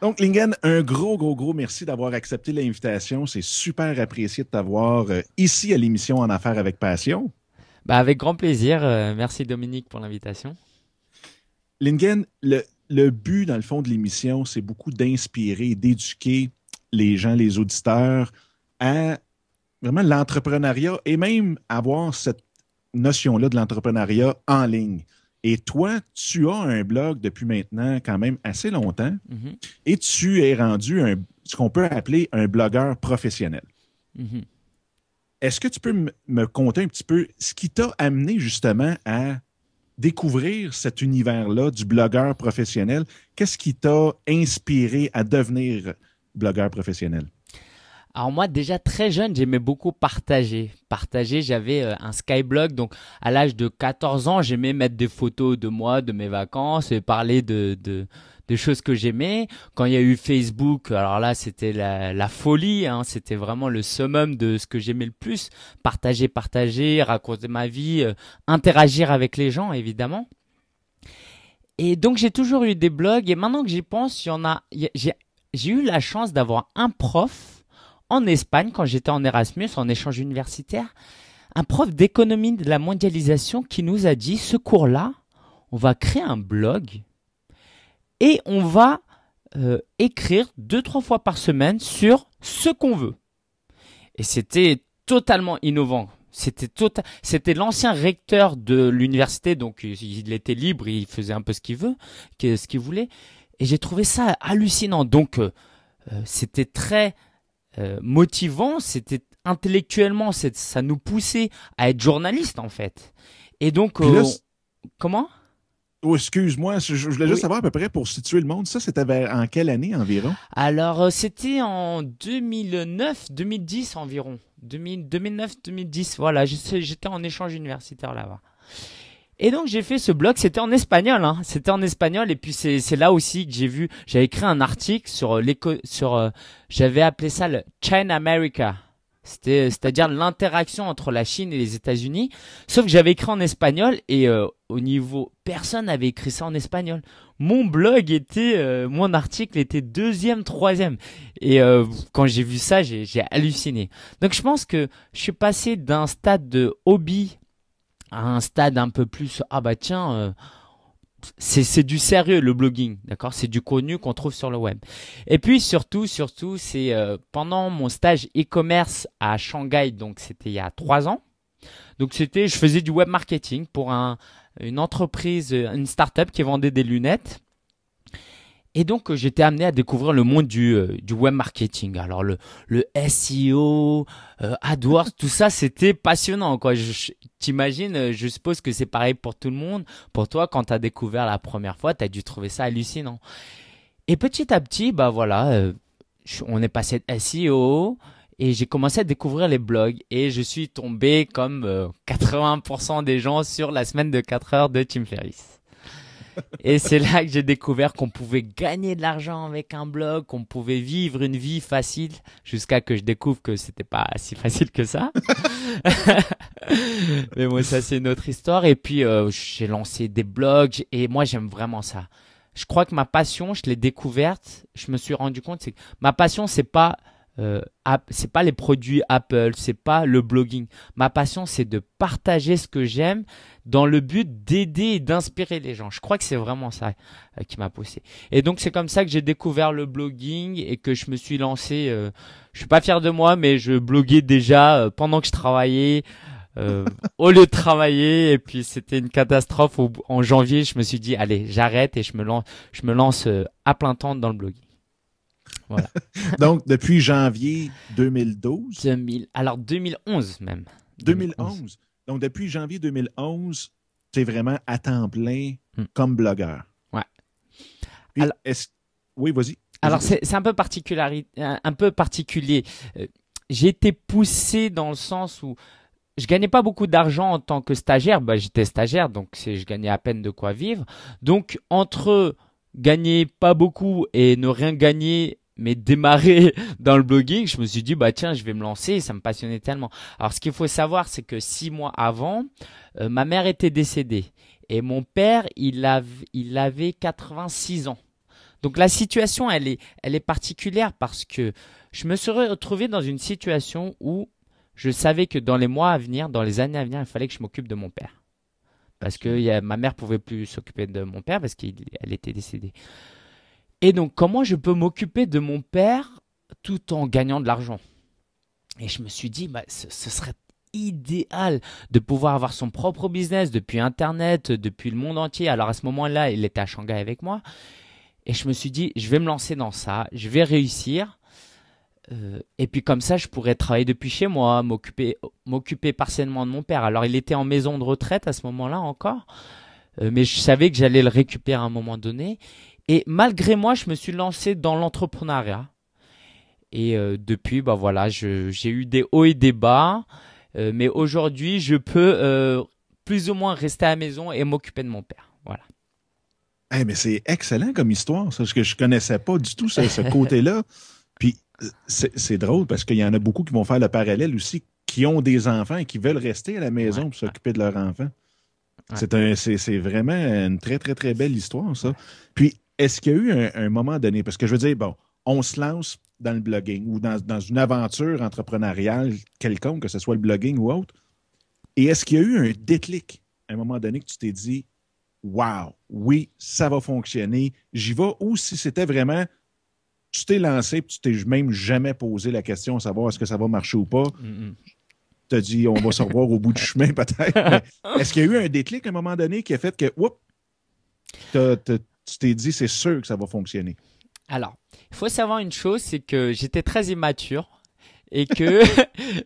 Donc, Lingen, un gros merci d'avoir accepté l'invitation. C'est super apprécié de t'avoir ici à l'émission En Affaires avec Passion. Bah, avec grand plaisir. Merci Dominique pour l'invitation. Lingen, le but, dans le fond, de l'émission, c'est beaucoup d'inspirer et d'éduquer les gens, les auditeurs, à vraiment l'entrepreneuriat et même avoir cette notion-là de l'entrepreneuriat en ligne. Et toi, tu as un blog depuis maintenant quand même assez longtemps Mhm, et tu es rendu ce qu'on peut appeler un blogueur professionnel. mhm. Est-ce que tu peux me conter un petit peu ce qui t'a amené justement à découvrir cet univers-là du blogueur professionnel? Qu'est-ce qui t'a inspiré à devenir blogueur professionnel? Alors moi, déjà très jeune, j'aimais beaucoup partager. Partager, j'avais un Skyblog, donc à l'âge de 14 ans, j'aimais mettre des photos de moi, de mes vacances, et parler de choses que j'aimais. Quand il y a eu Facebook, alors là, c'était la folie, hein, c'était vraiment le summum de ce que j'aimais le plus. Partager, raconter ma vie, interagir avec les gens, évidemment. Et donc j'ai toujours eu des blogs, et maintenant que j'y pense, j'ai eu la chance d'avoir un prof en Espagne quand j'étais en Erasmus, en échange universitaire, un prof d'économie de la mondialisation qui nous a dit, ce cours-là, on va créer un blog et on va écrire 2, 3 fois par semaine sur ce qu'on veut. Et c'était totalement innovant. C'était l'ancien recteur de l'université, donc il était libre, il faisait un peu ce qu'il voulait. Et j'ai trouvé ça hallucinant. Donc c'était très motivant, c'était intellectuellement, ça nous poussait à être journaliste en fait. Et donc, Puis là, comment? oh, excuse-moi, je voulais juste Oui. savoir à peu près pour situer le monde, ça c'était en quelle année environ? Alors, c'était en 2009, 2010 environ. 2009, 2010, voilà, j'étais en échange universitaire là-bas. Et donc j'ai fait ce blog, c'était en espagnol, hein. C'était en espagnol et puis c'est là aussi que j'avais écrit un article sur j'avais appelé ça le China America. C'est-à-dire l'interaction entre la Chine et les États-Unis. Sauf que j'avais écrit en espagnol et au niveau personne n'avait écrit ça en espagnol. Mon article était deuxième, troisième. Et quand j'ai vu ça, j'ai halluciné. Donc je pense que je suis passé d'un stade de hobby à un stade un peu plus ah bah tiens c'est du sérieux le blogging, d'accord, c'est du contenu qu'on trouve sur le web. Et puis surtout c'est pendant mon stage e-commerce à Shanghai, donc c'était il y a 3 ans. Donc je faisais du web marketing pour une entreprise, une start-up qui vendait des lunettes. Et donc, j'étais amené à découvrir le monde du web marketing. Alors, le SEO, AdWords, tout ça, c'était passionnant, quoi. T'imagines, je suppose que c'est pareil pour tout le monde. Pour toi, quand t'as découvert la première fois, t'as dû trouver ça hallucinant. Et petit à petit, bah voilà, on est passé de SEO et j'ai commencé à découvrir les blogs. Et je suis tombé comme 80% des gens sur la semaine de 4 heures de Tim Ferriss. Et c'est là que j'ai découvert qu'on pouvait gagner de l'argent avec un blog, qu'on pouvait vivre une vie facile, jusqu'à que je découvre que c'était pas si facile que ça. Mais bon, ça c'est une autre histoire. Et puis j'ai lancé des blogs et moi j'aime vraiment ça. Je crois que ma passion, je l'ai découverte. Je me suis rendu compte, c'est que ma passion, c'est pas les produits Apple, c'est pas le blogging. Ma passion, c'est de partager ce que j'aime dans le but d'aider et d'inspirer les gens. Je crois que c'est vraiment ça qui m'a poussé. Et donc c'est comme ça que j'ai découvert le blogging et que je me suis lancé. Je suis pas fier de moi, mais je bloguais déjà pendant que je travaillais. Au lieu de travailler, et puis c'était une catastrophe. En janvier, je me suis dit allez, j'arrête et je me lance à plein temps dans le blogging. Voilà. Donc, depuis janvier 2012, 2011 même. 2011. 2011. Donc, depuis janvier 2011, tu es vraiment à temps plein Hmm. comme blogueur. Ouais. Puis, Alors, Oui, vas-y. Vas-y, alors, vas-y. c'est un peu particulier. Euh, j'ai été poussé dans le sens où je gagnais pas beaucoup d'argent en tant que stagiaire. Bah, j'étais stagiaire, donc je gagnais à peine de quoi vivre. Donc, entre gagner pas beaucoup et ne rien gagner, mais démarrer dans le blogging, je me suis dit, bah tiens, je vais me lancer, ça me passionnait tellement. Alors, ce qu'il faut savoir, c'est que 6 mois avant, ma mère était décédée. Et mon père, il avait 86 ans. Donc la situation, elle est particulière parce que je me serais retrouvé dans une situation où je savais que dans les mois à venir, dans les années à venir, il fallait que je m'occupe de mon père. Parce que ma mère pouvait plus s'occuper de mon père parce qu'elle était décédée. Et donc, comment je peux m'occuper de mon père tout en gagnant de l'argent? Et je me suis dit, bah, ce serait idéal de pouvoir avoir son propre business depuis Internet, depuis le monde entier. Alors à ce moment-là, il était à Shanghai avec moi. Et je me suis dit, je vais me lancer dans ça, je vais réussir. Et puis comme ça, je pourrais travailler depuis chez moi, m'occuper partiellement de mon père. Alors il était en maison de retraite à ce moment-là encore, mais je savais que j'allais le récupérer à un moment donné. Et malgré moi, je me suis lancé dans l'entrepreneuriat. Et depuis, bah voilà, j'ai eu des hauts et des bas, mais aujourd'hui, je peux plus ou moins rester à la maison et m'occuper de mon père. Voilà. Hey, mais c'est excellent comme histoire, ça, parce que je connaissais pas du tout ce côté-là. Puis c'est drôle parce qu'il y en a beaucoup qui vont faire le parallèle aussi, qui ont des enfants et qui veulent rester à la maison Ouais, pour s'occuper de leurs enfants. ouais. C'est vraiment une très, très, très belle histoire, ça. Puis, est-ce qu'il y a eu un moment donné, parce que je veux dire, bon, on se lance dans le blogging ou dans une aventure entrepreneuriale quelconque, que ce soit le blogging ou autre, et est-ce qu'il y a eu un déclic à un moment donné que tu t'es dit, wow, oui, ça va fonctionner, j'y vais, ou si c'était vraiment, tu t'es lancé et tu t'es même jamais posé la question à savoir est-ce que ça va marcher ou pas, Mm, tu as dit on va se revoir au bout du chemin peut-être, mm. mais est-ce qu'il y a eu un déclic à un moment donné qui a fait que, oups, tu t'es dit c'est sûr que ça va fonctionner? Alors, il faut savoir une chose, c'est que j'étais très immature et que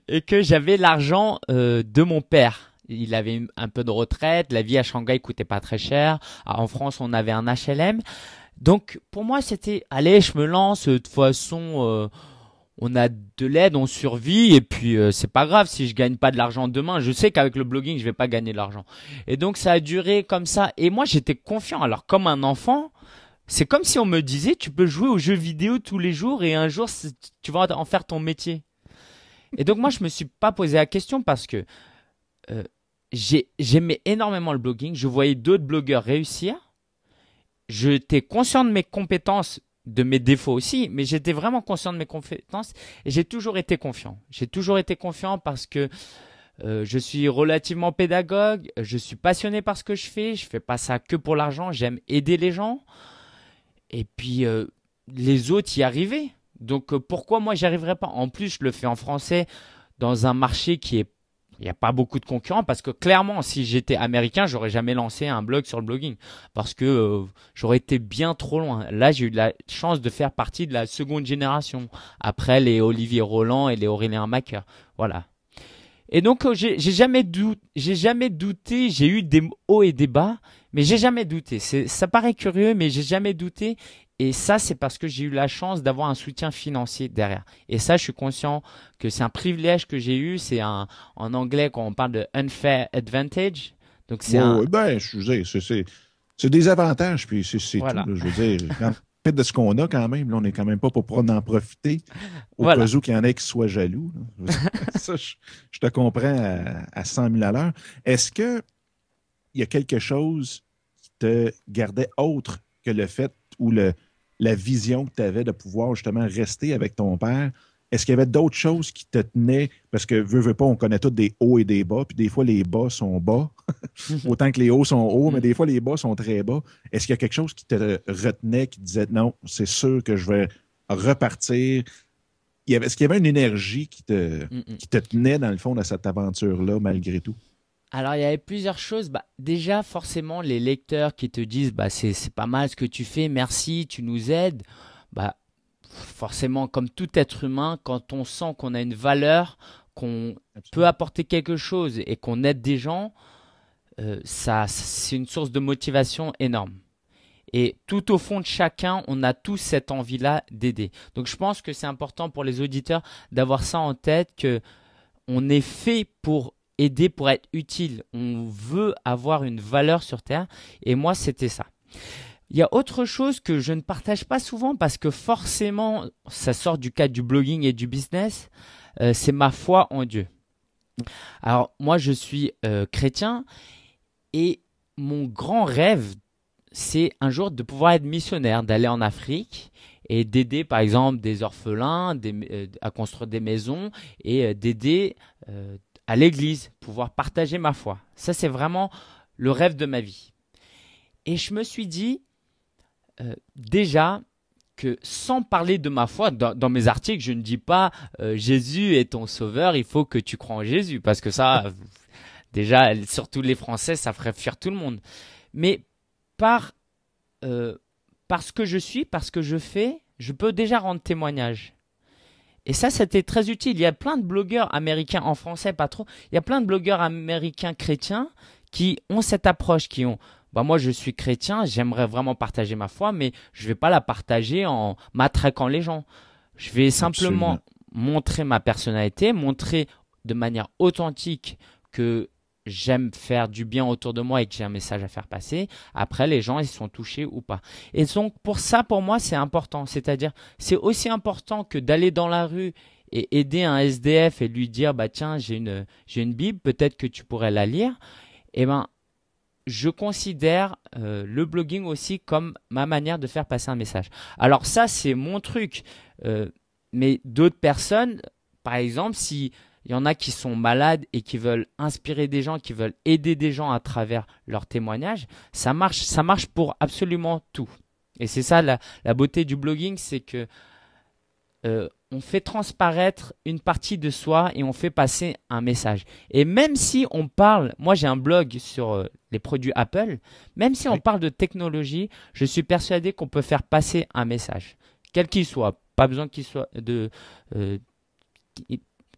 et que j'avais l'argent de mon père. Il avait un peu de retraite, la vie à Shanghai coûtait pas très cher. En France, on avait un HLM. Donc pour moi, c'était allez, je me lance. De toute façon, on a de l'aide, on survit et puis c'est pas grave si je gagne pas de l'argent demain. Je sais qu'avec le blogging, je vais pas gagner de l'argent. Et donc ça a duré comme ça. Et moi, j'étais confiant. Alors comme un enfant. C'est comme si on me disait, tu peux jouer aux jeux vidéo tous les jours et un jour, tu vas en faire ton métier. Et donc moi, je me suis pas posé la question parce que euh, j'aimais énormément le blogging. Je voyais d'autres blogueurs réussir. J'étais conscient de mes compétences, de mes défauts aussi, mais j'étais vraiment conscient de mes compétences et j'ai toujours été confiant. J'ai toujours été confiant parce que je suis relativement pédagogue, je suis passionné par ce que je fais pas ça que pour l'argent, j'aime aider les gens. Et puis, les autres y arrivaient. Donc, pourquoi moi, j'y arriverais pas? En plus, je le fais en français dans un marché il n'y a pas beaucoup de concurrents parce que clairement, si j'étais américain, j'aurais jamais lancé un blog sur le blogging parce que j'aurais été bien trop loin. Là, j'ai eu la chance de faire partie de la seconde génération après les Olivier Roland et les Aurélien Macker. Voilà. Et donc, j'ai jamais douté, j'ai eu des hauts et des bas, mais j'ai jamais douté. Ça paraît curieux, mais j'ai jamais douté. Et ça, c'est parce que j'ai eu la chance d'avoir un soutien financier derrière. Et ça, je suis conscient que c'est un privilège que j'ai eu. En anglais, quand on parle de unfair advantage. Donc, c'est Oui, un, oui, ben, je veux dire, c'est des avantages, puis c'est tout, voilà. là. Je veux dire, en fait de ce qu'on a quand même, là, on n'est quand même pas pour en profiter au cas Voilà. où qu'il y en ait qui soient jaloux, là. Je veux dire, ça, je te comprends à 100 000 à l'heure. Est-ce qu'il y a quelque chose qui te gardait autre que le fait ou la vision que tu avais de pouvoir justement rester avec ton père? Est-ce qu'il y avait d'autres choses qui te tenaient? Parce que, veux pas, on connaît tous des hauts et des bas, puis des fois, les bas sont bas, autant que les hauts sont hauts, mais des fois, les bas sont très bas. Est-ce qu'il y a quelque chose qui te retenait, qui te disait, non, c'est sûr que je vais repartir? Est-ce qu'il y avait une énergie qui te tenait, dans le fond, de cette aventure-là, malgré tout? Alors, il y avait plusieurs choses. Bah, déjà, forcément, les lecteurs qui te disent, bah, c'est pas mal ce que tu fais, merci, tu nous aides. Bah, forcément, comme tout être humain, quand on sent qu'on a une valeur, qu'on peut Absolument. apporter quelque chose et qu'on aide des gens, ça, c'est une source de motivation énorme. Et tout au fond de chacun, on a tous cette envie-là d'aider. Donc, je pense que c'est important pour les auditeurs d'avoir ça en tête, que on est fait pour aider, pour être utile. On veut avoir une valeur sur Terre. Et moi, c'était ça. Il y a autre chose que je ne partage pas souvent parce que forcément, ça sort du cadre du blogging et du business. C'est ma foi en Dieu. Alors, moi, je suis chrétien et mon grand rêve c'est un jour de pouvoir être missionnaire, d'aller en Afrique et d'aider par exemple des orphelins à construire des maisons et d'aider à l'église, pouvoir partager ma foi. Ça, c'est vraiment le rêve de ma vie. Et je me suis dit, déjà, que sans parler de ma foi, dans mes articles, je ne dis pas Jésus est ton sauveur, il faut que tu crois en Jésus, parce que ça, déjà, surtout les Français, ça ferait fuir tout le monde. Mais par, par ce que je suis, par ce que je fais, je peux déjà rendre témoignage. Et ça, c'était très utile. Il y a plein de blogueurs américains, en français pas trop, il y a plein de blogueurs américains chrétiens qui ont cette approche, qui ont, bah moi je suis chrétien, j'aimerais vraiment partager ma foi, mais je vais pas la partager en matraquant les gens. Je vais simplement Absolument. montrer ma personnalité, montrer de manière authentique que j'aime faire du bien autour de moi et que j'ai un message à faire passer. Après, les gens, ils sont touchés ou pas. Et donc, pour ça, pour moi, c'est important. C'est-à-dire, c'est aussi important que d'aller dans la rue et aider un SDF et lui dire, bah tiens, j'ai une Bible, peut-être que tu pourrais la lire. Eh ben, je considère le blogging aussi comme ma manière de faire passer un message. Alors ça, c'est mon truc. Mais d'autres personnes, par exemple, si il y en a qui sont malades et qui veulent inspirer des gens, qui veulent aider des gens à travers leurs témoignages, ça marche pour absolument tout. Et c'est ça la beauté du blogging, c'est que on fait transparaître une partie de soi et on fait passer un message. Et même si on parle, moi j'ai un blog sur les produits Apple, même si on Oui, parle de technologie, je suis persuadé qu'on peut faire passer un message, quel qu'il soit. Pas besoin qu'il soit de... euh,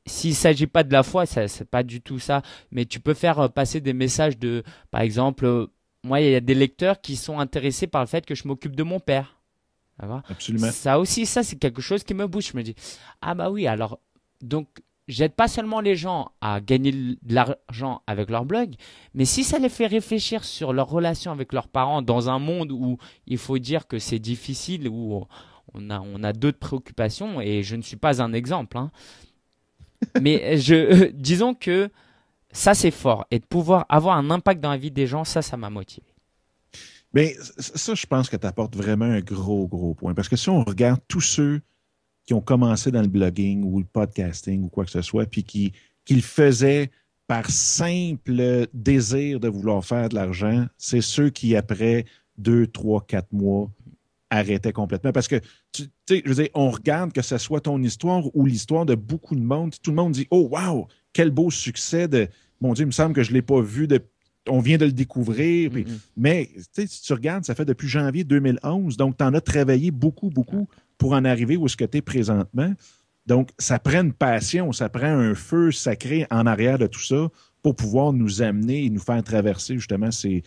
s'il ne s'agit pas de la foi, c'est pas du tout ça, mais tu peux faire passer des messages de, par exemple, moi il y a des lecteurs qui sont intéressés par le fait que je m'occupe de mon père. D'accord. absolument. Ça aussi, ça c'est quelque chose qui me bouge. Je me dis, ah bah oui, alors, donc, j'aide pas seulement les gens à gagner de l'argent avec leur blog, mais si ça les fait réfléchir sur leur relation avec leurs parents dans un monde où il faut dire que c'est difficile, où on a d'autres préoccupations, et je ne suis pas un exemple, hein, mais disons que ça c'est fort, et de pouvoir avoir un impact dans la vie des gens, ça m'a motivé. Mais ça, je pense que tu apportes vraiment un gros, gros point. Parce que si on regarde tous ceux qui ont commencé dans le blogging ou le podcasting ou quoi que ce soit, puis qui le faisaient par simple désir de vouloir faire de l'argent, c'est ceux qui, après 2, 3, 4 mois, arrêtaient complètement. Parce que, tu sais, je veux dire, on regarde que ce soit ton histoire ou l'histoire de beaucoup de monde. Tout le monde dit, oh, wow, quel beau succès de. Mon Dieu, il me semble que je ne l'ai pas vu. On vient de le découvrir. Mm, Puis, mm. mais, tu sais, si tu regardes, ça fait depuis janvier 2011. Donc, tu en as travaillé beaucoup, beaucoup pour en arriver où est-ce que tu es présentement. Donc, ça prend une passion, ça prend un feu sacré en arrière de tout ça pour pouvoir nous amener et nous faire traverser justement ces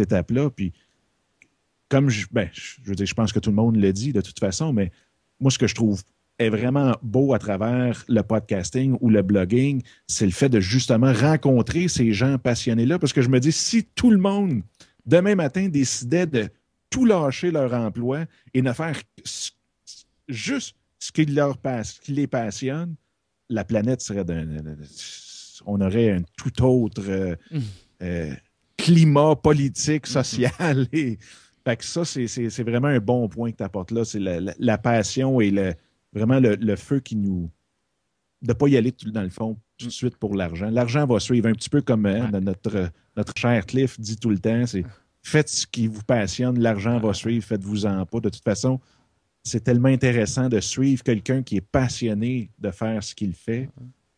étapes-là. Puis, comme je veux dire, je pense que tout le monde le dit de toute façon, mais moi, ce que je trouve est vraiment beau à travers le podcasting ou le blogging, c'est le fait de justement rencontrer ces gens passionnés-là. Parce que je me dis, si tout le monde, demain matin, décidait de tout lâcher leur emploi et ne faire juste ce qui les passionne, la planète serait on aurait un tout autre euh, climat politique, Mm, mm. social. Fait que ça, c'est vraiment un bon point que tu apportes là. C'est la passion et vraiment le feu qui nous. De ne pas y aller dans le fond tout Mm. de suite pour l'argent. L'argent va suivre un petit peu comme Ouais. notre cher Cliff dit tout le temps. C'est faites ce qui vous passionne, l'argent va suivre, faites-vous-en pas. De toute façon, c'est tellement intéressant de suivre quelqu'un qui est passionné de faire ce qu'il fait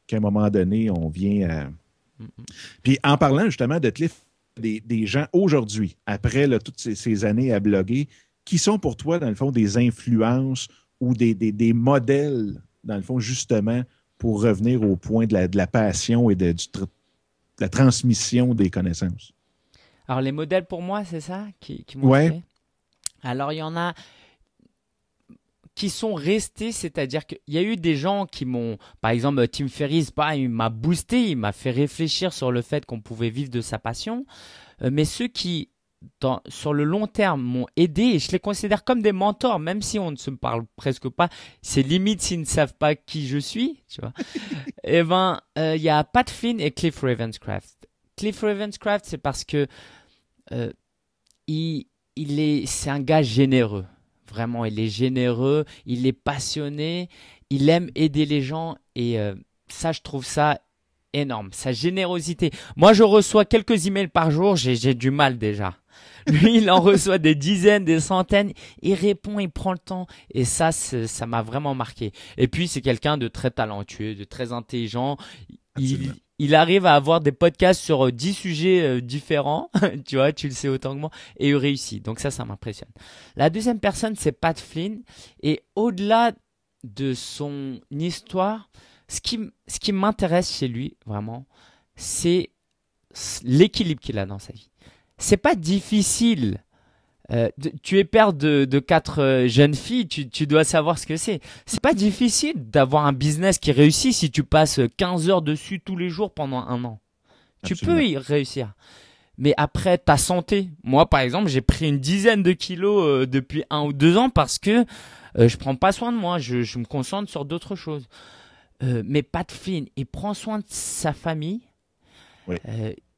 qu'à un moment donné, on vient à. Mm, mm. Puis en parlant justement de Cliff, des gens aujourd'hui, après là, toutes ces années à bloguer, qui sont pour toi, dans le fond, des influences ou des modèles, dans le fond, justement, pour revenir au point de la passion et de la transmission des connaissances? Alors les modèles pour moi, c'est ça qui m'ont Ouais, fait. Alors il y en a qui sont restés, c'est-à-dire qu'il y a eu des gens qui m'ont, par exemple Tim Ferriss, bah, il m'a boosté, il m'a fait réfléchir sur le fait qu'on pouvait vivre de sa passion. Mais ceux qui, sur le long terme, m'ont aidé, et je les considère comme des mentors, même si on ne se parle presque pas, c'est limite s'ils ne savent pas qui je suis, tu vois. Eh ben, il y a Pat Flynn et Cliff Ravenscraft. Cliff Ravenscraft, c'est parce que euh, il, c'est un gars généreux. Vraiment, il est généreux, il est passionné, il aime aider les gens et ça, je trouve ça énorme. Sa générosité. Moi, je reçois quelques emails par jour, j'ai du mal déjà. Lui, il en reçoit des dizaines, des centaines. Il répond, il prend le temps. Et ça, ça m'a vraiment marqué. Et puis, c'est quelqu'un de très talentueux, de très intelligent. Absolument. Il arrive à avoir des podcasts sur 10 sujets différents. Tu vois, tu le sais autant que moi. Et il réussit. Donc ça m'impressionne. La deuxième personne, c'est Pat Flynn. Et au-delà de son histoire, ce qui m'intéresse chez lui, vraiment, c'est l'équilibre qu'il a dans sa vie. C'est pas difficile. Tu es père de quatre jeunes filles, tu dois savoir ce que c'est. C'est pas difficile d'avoir un business qui réussit si tu passes 15 heures dessus tous les jours pendant un an. Tu Absolument. peux y réussir. Mais après, ta santé. Moi, par exemple, j'ai pris une dizaine de kilos depuis 1 ou 2 ans parce que je prends pas soin de moi. Je me concentre sur d'autres choses. Mais Pat Flynn, il prend soin de sa famille. Oui.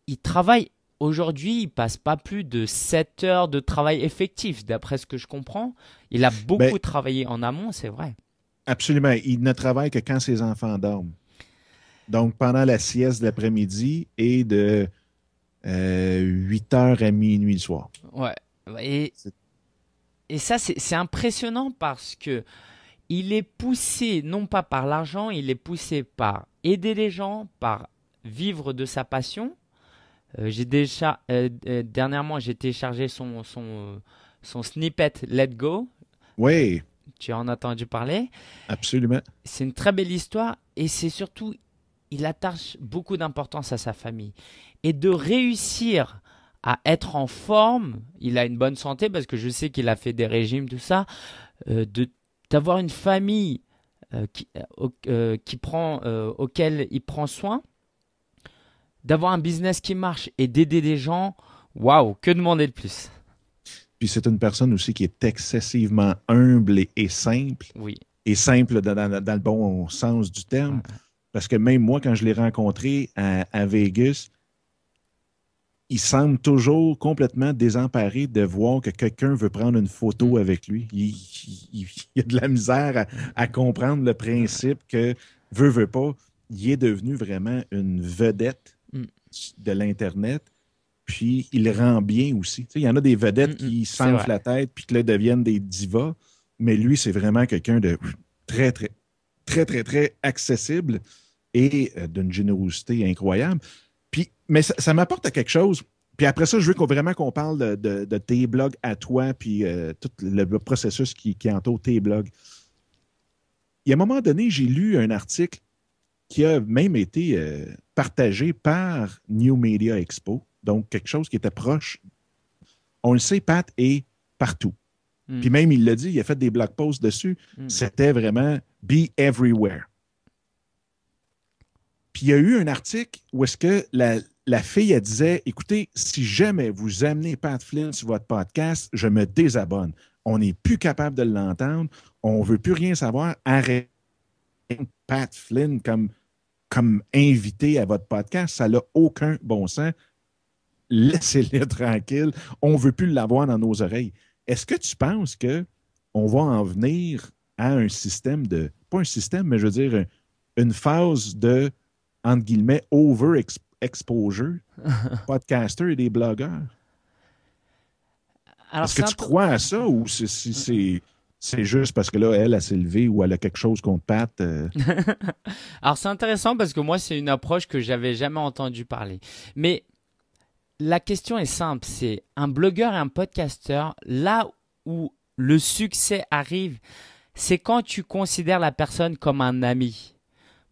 Il travaille. Aujourd'hui, il passe pas plus de 7 heures de travail effectif, d'après ce que je comprends. Il a Ben, beaucoup travaillé en amont, c'est vrai. absolument. Il ne travaille que quand ses enfants dorment. Donc, pendant la sieste de l'après-midi et de 8 heures à minuit le soir. Ouais. Et, C'est- et ça, c'est impressionnant parce que il est poussé non pas par l'argent, il est poussé par aider les gens, par vivre de sa passion. Dernièrement, j'ai téléchargé son snippet Let Go. Oui, Tu en as entendu parler. absolument. C'est une très belle histoire et c'est surtout, il attache beaucoup d'importance à sa famille. Et de réussir à être en forme, il a une bonne santé parce que je sais qu'il a fait des régimes, tout ça, d'avoir une famille auquel il prend soin, d'avoir un business qui marche et d'aider des gens, waouh, que demander de plus? Puis c'est une personne aussi qui est excessivement humble Oui. et simple dans le bon sens du terme. Ouais. Parce que même moi, quand je l'ai rencontré à Vegas, il semble toujours complètement désemparé de voir que quelqu'un veut prendre une photo Mm. avec lui. Il a de la misère à comprendre le principe que, veut pas, il est devenu vraiment une vedette Mm. de l'Internet. Puis il rend bien aussi. Tu sais, il y en a des vedettes qui C'est vrai. s'enflent la tête puis que là deviennent des divas. Mais lui, c'est vraiment quelqu'un de très, très, très, très, très accessible et d'une générosité incroyable. Puis, mais ça m'apporte à quelque chose. Puis après ça, je veux vraiment qu'on parle de tes blogs à toi, puis tout le processus qui entoure tes blogs. Il y a un moment donné, j'ai lu un article qui a même été partagé par New Media Expo, donc quelque chose qui était proche. On le sait, Pat est partout. Mm. Puis même, il l'a dit, il a fait des blog posts dessus. Mm. C'était vraiment be everywhere. Puis il y a eu un article où est-ce que la fille, elle disait, écoutez, si jamais vous amenez Pat Flynn sur votre podcast, je me désabonne. On n'est plus capable de l'entendre. On ne veut plus rien savoir. Arrêtez Pat Flynn comme invité à votre podcast. Ça n'a aucun bon sens. Laissez-le tranquille. On ne veut plus l'avoir dans nos oreilles. Est-ce que tu penses qu'on va en venir à un système pas un système, mais je veux dire, une phase de, entre guillemets, overexposure, podcasters et des blogueurs? Alors, Est-ce que tu crois à ça ou c'est juste parce que là, elle s'est levée ou elle a quelque chose contre Pat? Alors c'est intéressant parce que moi c'est une approche que j'avais jamais entendu parler. Mais la question est simple, c'est un blogueur et un podcasteur, là où le succès arrive, c'est quand tu considères la personne comme un ami.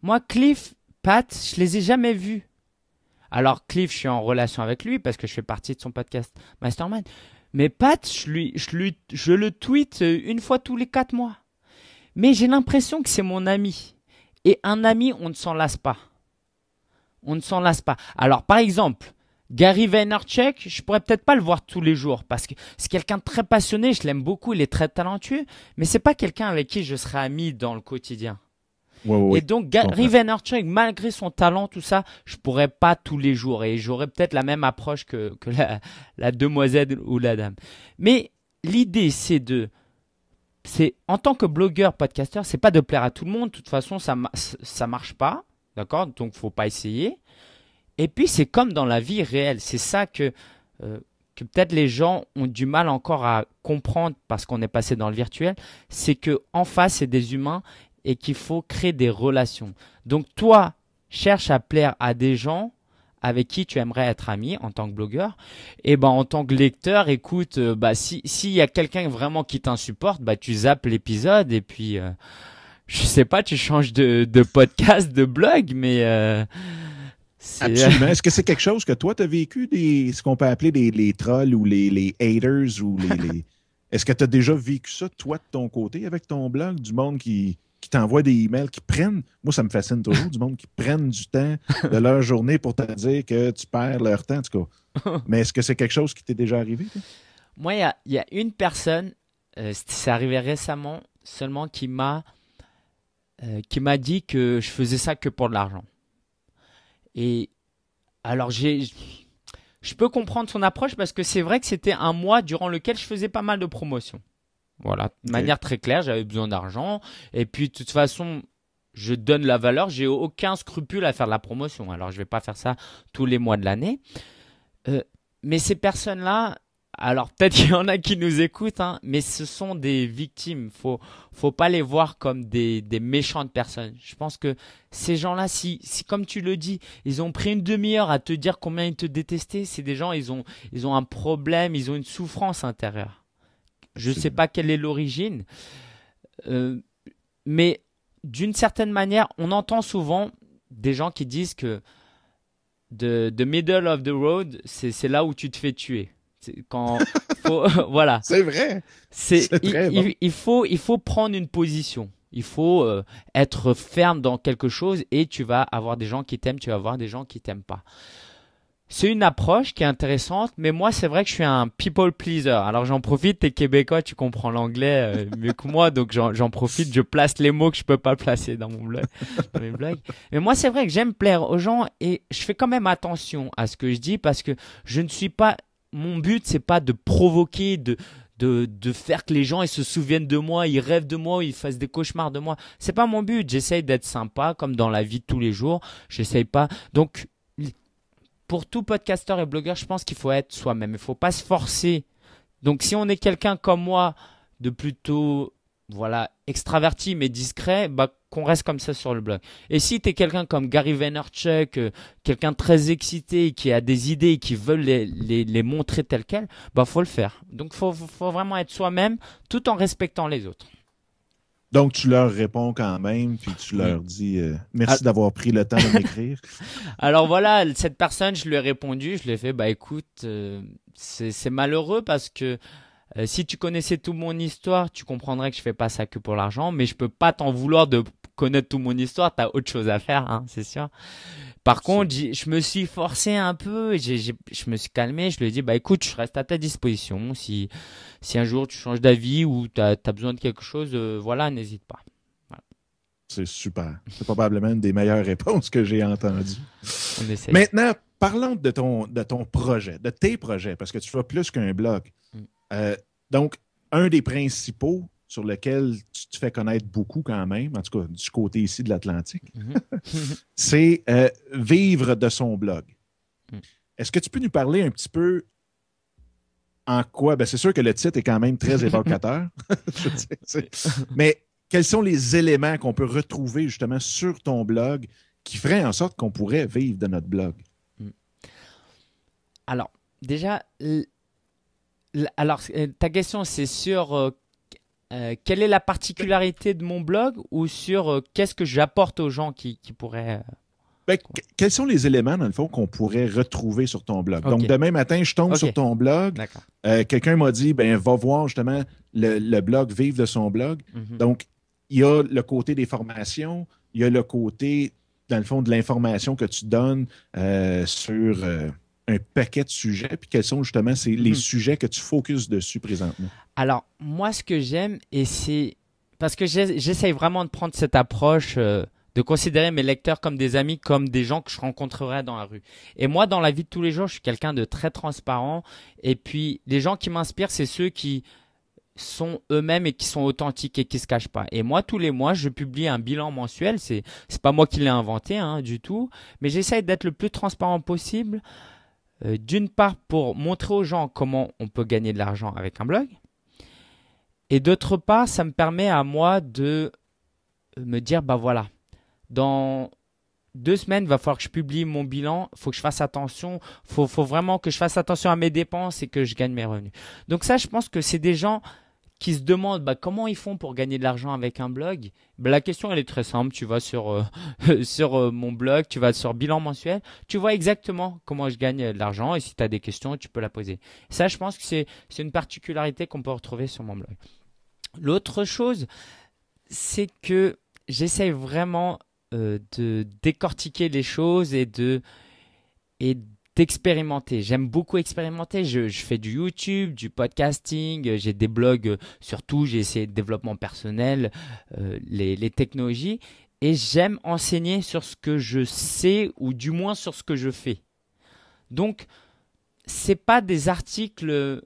Moi, Cliff, Pat, je les ai jamais vus. Alors Cliff, je suis en relation avec lui parce que je fais partie de son podcast Mastermind. Mais Pat, je le tweet une fois tous les 4 mois. Mais j'ai l'impression que c'est mon ami. Et un ami, on ne s'en lasse pas. On ne s'en lasse pas. Alors, par exemple, Gary Vaynerchuk, je pourrais peut-être pas le voir tous les jours parce que c'est quelqu'un de très passionné, je l'aime beaucoup, il est très talentueux, mais c'est pas quelqu'un avec qui je serais ami dans le quotidien. Ouais, Et ouais, donc, je Gary comprends. Vaynerchuk, malgré son talent, tout ça, je pourrais pas tous les jours. Et j'aurais peut-être la même approche que la demoiselle ou la dame. Mais l'idée, c'est en tant que blogueur, podcasteur, c'est pas de plaire à tout le monde. De toute façon, ça marche pas. D'accord? Donc, faut pas essayer. Et puis, c'est comme dans la vie réelle. C'est ça que peut-être les gens ont du mal encore à comprendre parce qu'on est passé dans le virtuel. C'est que en face, c'est des humains et qu'il faut créer des relations. Donc, toi, cherche à plaire à des gens avec qui tu aimerais être ami en tant que blogueur. Et ben, en tant que lecteur, écoute, s'il y a quelqu'un vraiment qui t'insupporte, bah, tu zappes l'épisode et puis, je sais pas, tu changes de podcast, de blog, mais, c'est, Absolument. Est-ce que c'est quelque chose que toi, tu as vécu, ce qu'on peut appeler les trolls ou les haters ou Est-ce que tu as déjà vécu ça, toi, de ton côté, avec ton blog, du monde qui t'envoie des emails, qui prennent, moi, ça me fascine toujours, du monde qui prennent du temps de leur journée pour te dire que tu perds leur temps, en tout cas. Mais est-ce que c'est quelque chose qui t'est déjà arrivé, toi? moi, il y a une personne, c'est arrivé récemment, seulement qui m'a dit que je faisais ça que pour de l'argent. Et alors je peux comprendre son approche parce que c'est vrai que c'était un mois durant lequel je faisais pas mal de promotions. Voilà, de OK. manière très claire, j'avais besoin d'argent et puis de toute façon, je donne la valeur, j'ai aucun scrupule à faire de la promotion. Alors je vais pas faire ça tous les mois de l'année. Euh, mais ces personnes-là, alors peut-être qu'il y en a qui nous écoutent, hein, mais ce sont des victimes. Faut pas les voir comme des méchantes personnes. Je pense que ces gens-là, si comme tu le dis, ils ont pris une demi-heure à te dire combien ils te détestaient, c'est des gens, ils ont un problème, ils ont une souffrance intérieure. Je sais Absolument. pas quelle est l'origine, euh, mais d'une certaine manière, on entend souvent des gens qui disent que the middle of the road, c'est là où tu te fais tuer. C'est quand faut, voilà, C'est vrai. c'est C'est très bon. il faut prendre une position. Il faut être ferme dans quelque chose et tu vas avoir des gens qui t'aiment, tu vas avoir des gens qui t'aiment pas. C'est une approche qui est intéressante, mais moi c'est vrai que je suis un people pleaser. Alors j'en profite, t'es québécois, tu comprends l'anglais mieux que moi, donc j'en profite, je place les mots que je peux pas placer dans mon blog, dans mes blogs. Mais moi c'est vrai que j'aime plaire aux gens et je fais quand même attention à ce que je dis parce que je ne suis pas, mon but c'est pas de provoquer, de faire que les gens ils se souviennent de moi, ils rêvent de moi, ils fassent des cauchemars de moi. C'est pas mon but. J'essaye d'être sympa comme dans la vie de tous les jours. J'essaye pas. Donc pour tout podcasteur et blogueur, je pense qu'il faut être soi-même. Il faut pas se forcer. Donc, si on est quelqu'un comme moi, de plutôt, voilà, extraverti mais discret, bah, qu'on reste comme ça sur le blog. Et si tu es quelqu'un comme Gary Vaynerchuk, quelqu'un de très excité, qui a des idées et qui veut les montrer telles quelles, bah, faut le faire. Donc, faut vraiment être soi-même tout en respectant les autres. Donc, tu leur réponds quand même, puis tu Oui. leur dis Ah, merci d'avoir pris le temps de m'écrire. alors voilà, cette personne, je lui ai répondu, je lui ai fait, bah écoute, c'est malheureux parce que si tu connaissais toute mon histoire, tu comprendrais que je fais pas ça que pour l'argent, mais je peux pas t'en vouloir de connaître toute mon histoire, t'as autre chose à faire, hein, c'est sûr. Par contre, Absolument. je me suis forcé un peu, et je me suis calmé, je lui ai dit, bah écoute, je reste à ta disposition, si un jour tu changes d'avis ou t'as besoin de quelque chose, voilà, n'hésite pas. Voilà, C'est super. C'est probablement une des meilleures réponses que j'ai entendues. on essaye. Maintenant, parlons de ton projet, de tes projets, parce que tu fais plus qu'un blog. Mm. Euh, donc, un des principaux sur lesquels tu te fais connaître beaucoup quand même, en tout cas du côté ici de l'Atlantique, Mhm. c'est vivre de son blog. Mm. Est-ce que tu peux nous parler un petit peu en quoi? Ben, c'est sûr que le titre est quand même très évocateur. Je sais, mais quels sont les éléments qu'on peut retrouver justement sur ton blog qui feraient en sorte qu'on pourrait vivre de notre blog? Mm. Alors, déjà, ta question, c'est sur quelle est la particularité de mon blog ou sur qu'est-ce que j'apporte aux gens qui pourraient. Ben, quels sont les éléments, dans le fond, qu'on pourrait retrouver sur ton blog? Ok, Donc, demain matin, je tombe sur ok, ton blog. d'accord. Quelqu'un m'a dit, ben, va voir justement le blog, vivre de son blog. Mhm. Donc, il y a le côté des formations, il y a le côté, dans le fond, de l'information que tu donnes sur un paquet de sujets. Puis, quels sont justement les Mhm. sujets que tu focuses dessus présentement? Alors, moi, ce que j'aime, et c'est parce que j'essaye vraiment de prendre cette approche, de considérer mes lecteurs comme des amis, comme des gens que je rencontrerais dans la rue. Et moi, dans la vie de tous les jours, je suis quelqu'un de très transparent. Et puis, les gens qui m'inspirent, c'est ceux qui sont eux-mêmes et qui sont authentiques et qui se cachent pas. Et moi, tous les mois, je publie un bilan mensuel. C'est pas moi qui l'ai inventé, hein, du tout. Mais j'essaye d'être le plus transparent possible. D'une part, pour montrer aux gens comment on peut gagner de l'argent avec un blog. Et d'autre part, ça me permet à moi de me dire, bah voilà, dans 2 semaines, il va falloir que je publie mon bilan. Il faut que je fasse attention. Faut vraiment que je fasse attention à mes dépenses et que je gagne mes revenus. Donc ça, je pense que c'est des gens qui se demandent bah, comment ils font pour gagner de l'argent avec un blog. Bah, la question, elle est très simple. Tu vas sur, sur mon blog, tu vas sur bilan mensuel. Tu vois exactement comment je gagne de l'argent. Et si tu as des questions, tu peux la poser. Ça, je pense que c'est une particularité qu'on peut retrouver sur mon blog. L'autre chose, c'est que j'essaie vraiment de décortiquer les choses et d'expérimenter. J'aime beaucoup expérimenter. Je fais du YouTube, du podcasting, j'ai des blogs sur tout. J'ai essayé de développement personnel, les technologies. Et j'aime enseigner sur ce que je sais ou du moins sur ce que je fais. Donc, c'est pas des articles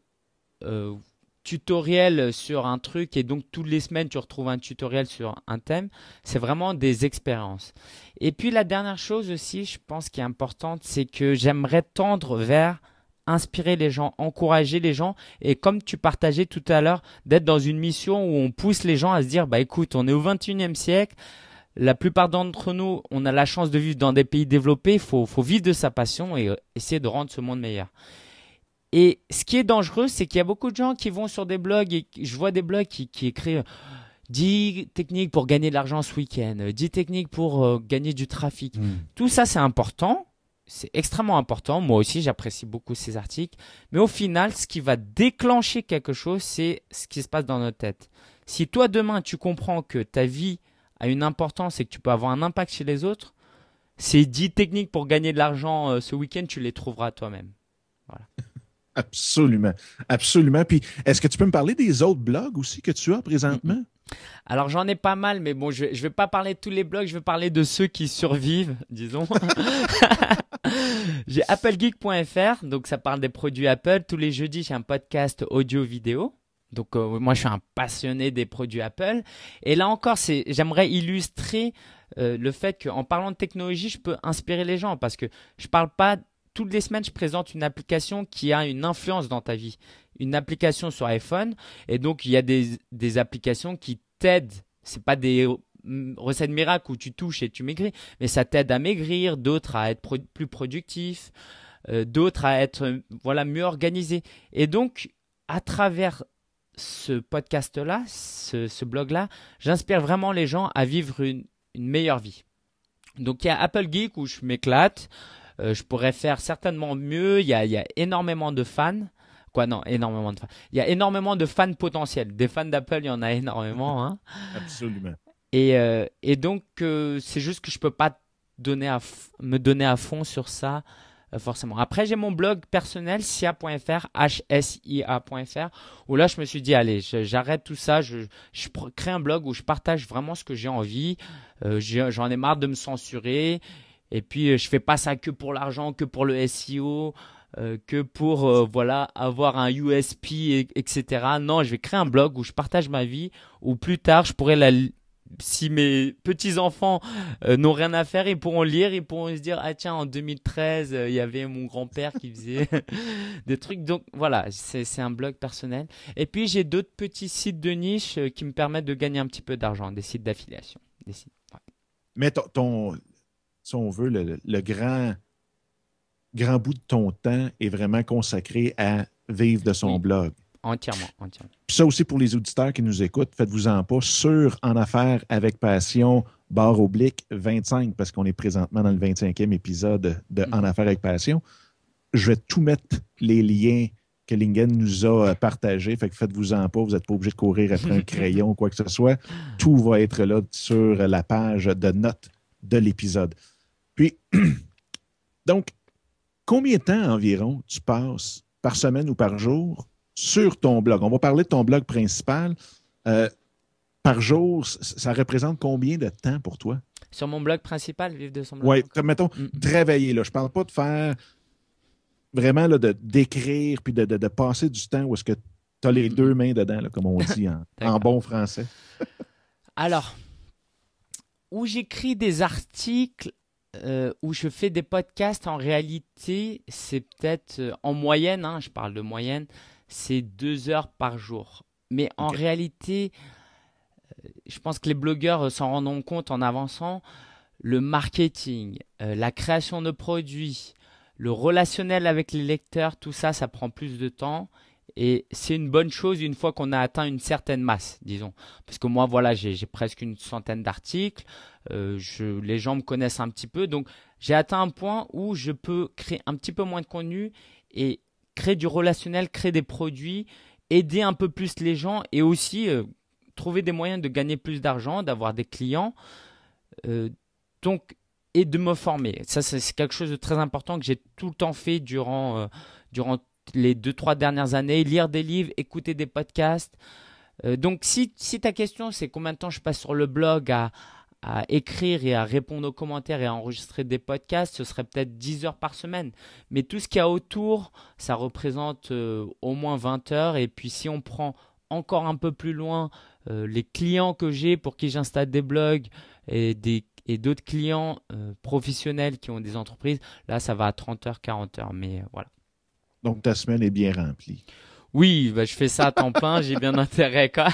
tutoriel sur un truc et donc toutes les semaines tu retrouves un tutoriel sur un thème, c'est vraiment des expériences. Et puis la dernière chose aussi, je pense qui est importante, c'est que j'aimerais tendre vers inspirer les gens, encourager les gens et comme tu partageais tout à l'heure, d'être dans une mission où on pousse les gens à se dire bah écoute, on est au 21e siècle, la plupart d'entre nous, on a la chance de vivre dans des pays développés, faut vivre de sa passion et essayer de rendre ce monde meilleur. Et ce qui est dangereux, c'est qu'il y a beaucoup de gens qui vont sur des blogs et je vois des blogs qui écrivent 10 techniques pour gagner de l'argent ce week-end, 10 techniques pour gagner du trafic. Tout ça, c'est important. C'est extrêmement important. Moi aussi, j'apprécie beaucoup ces articles. Mais au final, ce qui va déclencher quelque chose, c'est ce qui se passe dans notre tête. Si toi, demain, tu comprends que ta vie a une importance et que tu peux avoir un impact chez les autres, ces 10 techniques pour gagner de l'argent ce week-end, tu les trouveras toi-même. Voilà. Absolument. Absolument. Puis, est-ce que tu peux me parler des autres blogs aussi que tu as présentement? Alors, j'en ai pas mal, mais bon, je vais pas parler de tous les blogs, je vais parler de ceux qui survivent, disons. J'ai applegeek.fr, donc ça parle des produits Apple. Tous les jeudis, j'ai un podcast audio-vidéo. Donc, moi, je suis un passionné des produits Apple. Et là encore, j'aimerais illustrer le fait qu'en parlant de technologie, je peux inspirer les gens parce que je parle pas toutes les semaines, je présente une application qui a une influence dans ta vie. Une application sur iPhone. Et donc, il y a des applications qui t'aident. C'est pas des recettes miracles où tu touches et tu maigris. Mais ça t'aide à maigrir, d'autres à être plus productif, d'autres à être voilà, mieux organisé. Et donc, à travers ce podcast-là, ce blog-là, j'inspire vraiment les gens à vivre une meilleure vie. Donc, il y a Apple Geek où je m'éclate. Je pourrais faire certainement mieux. Il y a énormément de fans. Quoi, non, énormément de fans. Il y a énormément de fans potentiels. Des fans d'Apple, il y en a énormément. Hein. Absolument. Et donc, c'est juste que je peux pas me donner à fond sur ça, forcément. Après, j'ai mon blog personnel, sia.fr, hsia.fr, où là, je me suis dit, allez, j'arrête tout ça. Je crée un blog où je partage vraiment ce que j'ai envie. J'en ai marre de me censurer. Et puis, je fais pas ça que pour l'argent, que pour le SEO, que pour voilà avoir un USP, etc. Non, je vais créer un blog où je partage ma vie, où plus tard, je pourrais si mes petits-enfants n'ont rien à faire, ils pourront lire, ils pourront se dire « Ah tiens, en 2013, il y avait mon grand-père qui faisait des trucs. » Donc voilà, c'est un blog personnel. Et puis, j'ai d'autres petits sites de niche qui me permettent de gagner un petit peu d'argent, des sites d'affiliation. Ouais. Mais si on veut, le grand bout de ton temps est vraiment consacré à vivre de son blog. Entièrement. Puis ça aussi pour les auditeurs qui nous écoutent, faites-vous-en pas sur En Affaires avec Passion, /25, parce qu'on est présentement dans le 25e épisode de En Affaires avec Passion. Je vais tout mettre les liens que Lingen nous a partagés. Fait que faites-vous-en pas, vous n'êtes pas obligé de courir après un crayon ou quoi que ce soit. Tout va être là sur la page de notes de l'épisode. Puis, donc, combien de temps environ tu passes par semaine ou par jour sur ton blog? On va parler de ton blog principal. par jour, ça représente combien de temps pour toi? Sur mon blog principal, Vivre de son blog. Oui, mettons, travailler. Là. Je ne parle pas de faire vraiment là, d'écrire puis de passer du temps où est-ce que tu as les deux mains dedans, là, comme on dit en bon français. Alors, où j'écris des articles, où je fais des podcasts, en réalité, c'est peut-être en moyenne, je parle de moyenne, c'est 2 heures par jour. Mais en réalité, je pense que les blogueurs s'en rendront compte en avançant, le marketing, la création de produits, le relationnel avec les lecteurs, tout ça, ça prend plus de temps. Et c'est une bonne chose une fois qu'on a atteint une certaine masse, disons. Parce que moi, voilà, j'ai presque une centaine d'articles. Les gens me connaissent un petit peu. Donc, j'ai atteint un point où je peux créer un petit peu moins de contenu et créer du relationnel, créer des produits, aider un peu plus les gens et aussi trouver des moyens de gagner plus d'argent, d'avoir des clients. Donc, et de me former. Ça, c'est quelque chose de très important que j'ai tout le temps fait durant les 2-3 dernières années. Lire des livres, écouter des podcasts. Donc, si ta question, c'est combien de temps je passe sur le blog à écrire et à répondre aux commentaires et à enregistrer des podcasts, ce serait peut-être 10 heures par semaine. Mais tout ce qu'il y a autour, ça représente au moins 20 heures. Et puis, si on prend encore un peu plus loin les clients que j'ai pour qui j'installe des blogs et d'autres clients professionnels qui ont des entreprises, là, ça va à 30 heures, 40 heures. Mais voilà. Donc, ta semaine est bien remplie. Oui, je fais ça à temps plein, j'ai bien intérêt, quoi.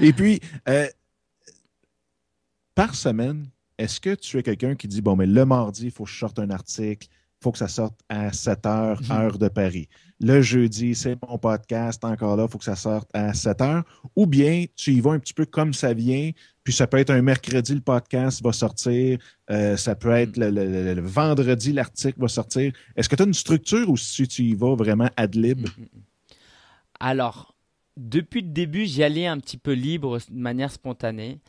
Et puis, par semaine, est-ce que tu es quelqu'un qui dit, bon, mais le mardi, il faut que je sorte un article, il faut que ça sorte à 7 heures, heure de Paris. Le jeudi, c'est mon podcast, encore là, il faut que ça sorte à 7 heures. Ou bien, tu y vas un petit peu comme ça vient, puis ça peut être un mercredi, le podcast va sortir, ça peut être le vendredi, l'article va sortir. Est-ce que tu as une structure ou si tu y vas vraiment ad lib? Alors, depuis le début, j'y allais un petit peu libre, de manière spontanée.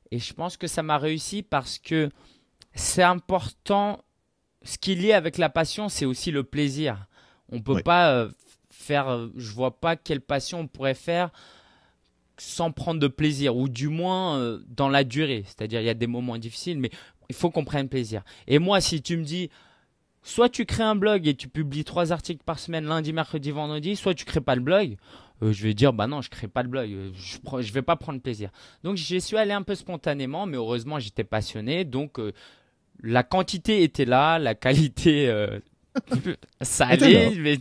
Et je pense que ça m'a réussi parce que c'est important. Ce qui est lié avec la passion, c'est aussi le plaisir. On peut pas faire. Je vois pas quelle passion on pourrait faire sans prendre de plaisir, ou du moins dans la durée. C'est-à-dire, il y a des moments difficiles, mais il faut qu'on prenne plaisir. Et moi, si tu me dis, soit tu crées un blog et tu publies 3 articles par semaine, lundi, mercredi, vendredi, soit tu crées pas le blog, je vais dire, bah non, je crée pas le blog, je vais pas prendre plaisir. Donc, j'y suis allé un peu spontanément, mais heureusement, j'étais passionné, donc la quantité était là, la qualité, ça allait. Mais...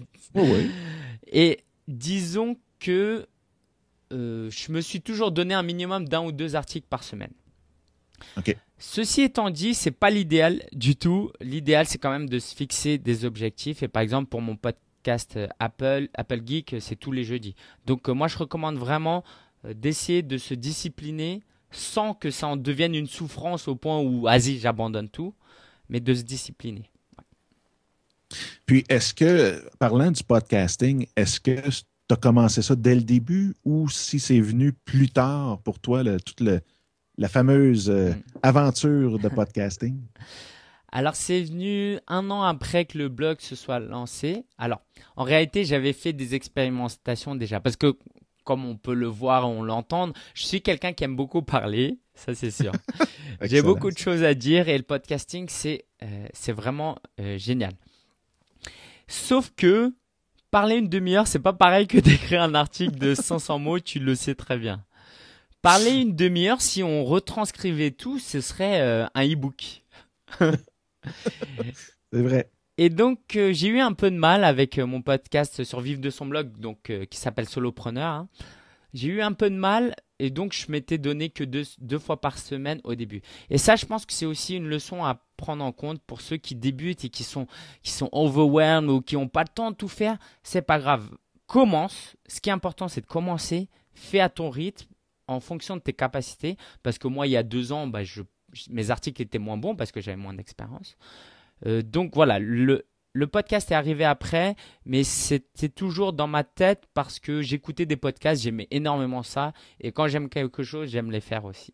Et disons que je me suis toujours donné un minimum d'1 ou 2 articles par semaine. OK. Ceci étant dit, c'est pas l'idéal du tout. L'idéal, c'est quand même de se fixer des objectifs. Et par exemple, pour mon podcast Apple Geek, c'est tous les jeudis. Donc moi, je recommande vraiment d'essayer de se discipliner sans que ça en devienne une souffrance au point où, vas-y, j'abandonne tout, mais de se discipliner. Puis, est-ce que, parlant du podcasting, est-ce que tu as commencé ça dès le début ou si c'est venu plus tard pour toi, toute la fameuse aventure de podcasting? Alors, c'est venu 1 an après que le blog se soit lancé. Alors, en réalité, j'avais fait des expérimentations déjà parce que, comme on peut le voir, on l'entendre, je suis quelqu'un qui aime beaucoup parler, ça c'est sûr. J'ai beaucoup de choses à dire et le podcasting, c'est vraiment génial. Sauf que parler une demi-heure, c'est pas pareil que d'écrire un article de 500 mots, tu le sais très bien. Parler une demi-heure, si on retranscrivait tout, ce serait un e-book. C'est vrai. Et donc, j'ai eu un peu de mal avec mon podcast sur Vivre de son blog, donc qui s'appelle Solopreneur. J'ai eu un peu de mal et donc je m'étais donné que 2 fois par semaine au début. Et ça, je pense que c'est aussi une leçon à prendre en compte pour ceux qui débutent et qui sont overwhelmed ou qui n'ont pas le temps de tout faire. C'est pas grave. Commence. Ce qui est important, c'est de commencer. Fais à ton rythme en fonction de tes capacités. Parce que moi, il y a 2 ans, mes articles étaient moins bons parce que j'avais moins d'expérience. Donc voilà, le podcast est arrivé après, mais c'était toujours dans ma tête parce que j'écoutais des podcasts, j'aimais énormément ça. Et quand j'aime quelque chose, j'aime les faire aussi.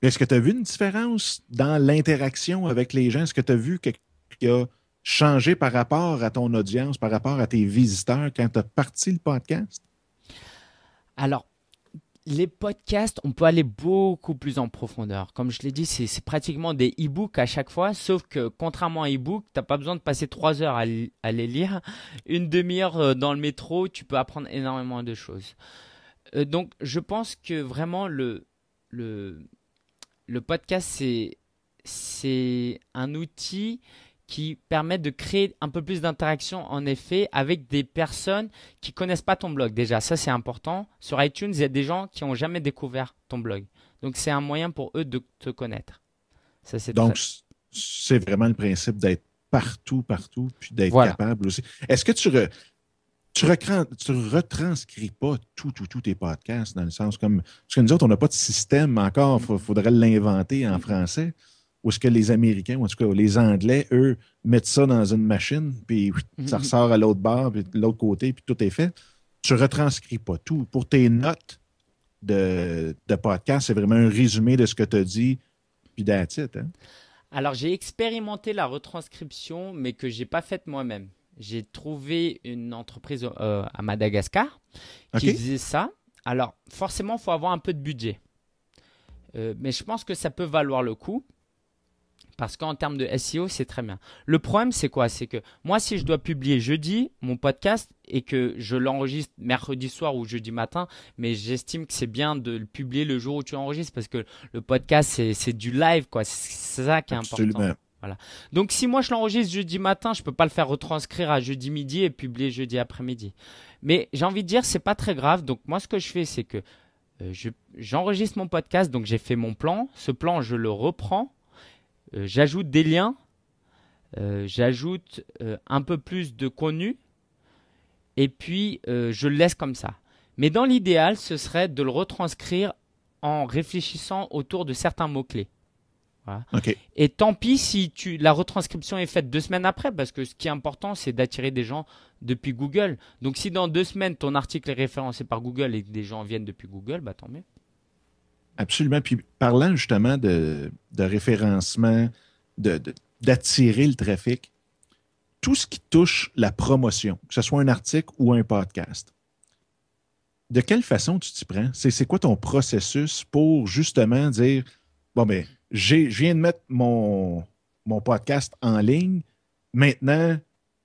Est-ce que tu as vu une différence dans l'interaction avec les gens? Est-ce que tu as vu quelque chose qui a changé par rapport à ton audience, par rapport à tes visiteurs quand tu as parti le podcast? Alors, Les podcasts, on peut aller beaucoup plus en profondeur. Comme je l'ai dit, c'est pratiquement des e-books à chaque fois, sauf que contrairement à un e-book, tu n'as pas besoin de passer 3 heures à les lire. Une demi-heure dans le métro, tu peux apprendre énormément de choses. Donc, je pense que vraiment, le, le podcast, c'est un outil qui permet de créer un peu plus d'interaction en effet avec des personnes qui connaissent pas ton blog. Déjà, ça c'est important. Sur iTunes, il y a des gens qui ont jamais découvert ton blog. Donc c'est un moyen pour eux de te connaître. Ça c'est Donc, très c'est vraiment le principe d'être partout, partout, puis d'être voilà. capable aussi. Est-ce que tu retranscris pas tous tes podcasts dans le sens comme. Parce que nous autres, on n'a pas de système encore, il faudrait l'inventer en français. Ou est-ce que les Américains, ou en tout cas les Anglais, eux, mettent ça dans une machine, puis ça ressort à l'autre bord, puis de l'autre côté, puis tout est fait. Tu retranscris pas tout. Pour tes notes de podcast, c'est vraiment un résumé de ce que tu as dit, puis that's it, hein? Alors j'ai expérimenté la retranscription, mais que j'ai pas faite moi-même. J'ai trouvé une entreprise à Madagascar qui OK? faisait ça. Alors forcément, il faut avoir un peu de budget. Mais je pense que ça peut valoir le coup. Parce qu'en termes de SEO, c'est très bien. Le problème, c'est quoi? C'est que moi, si je dois publier jeudi mon podcast et que je l'enregistre mercredi soir ou jeudi matin, mais j'estime que c'est bien de le publier le jour où tu enregistres parce que le podcast, c'est du live, quoi. C'est ça qui est important. Absolument. Voilà. Donc, si moi je l'enregistre jeudi matin, je peux pas le faire retranscrire à jeudi midi et publier jeudi après-midi. Mais j'ai envie de dire, c'est pas très grave. Donc, moi, ce que je fais, c'est que j'enregistre mon podcast. Donc, j'ai fait mon plan. Ce plan, je le reprends. J'ajoute des liens, j'ajoute un peu plus de contenu et puis je le laisse comme ça. Mais dans l'idéal, ce serait de le retranscrire en réfléchissant autour de certains mots-clés. Voilà. OK. Et tant pis si la retranscription est faite 2 semaines après, parce que ce qui est important, c'est d'attirer des gens depuis Google. Donc si dans 2 semaines, ton article est référencé par Google et que des gens viennent depuis Google, bah tant mieux. Absolument. Puis parlant justement de référencement, d'attirer le trafic, tout ce qui touche la promotion, que ce soit un article ou un podcast, de quelle façon tu t'y prends? C'est quoi ton processus pour justement dire, bon, ben, je viens de mettre mon podcast en ligne. Maintenant,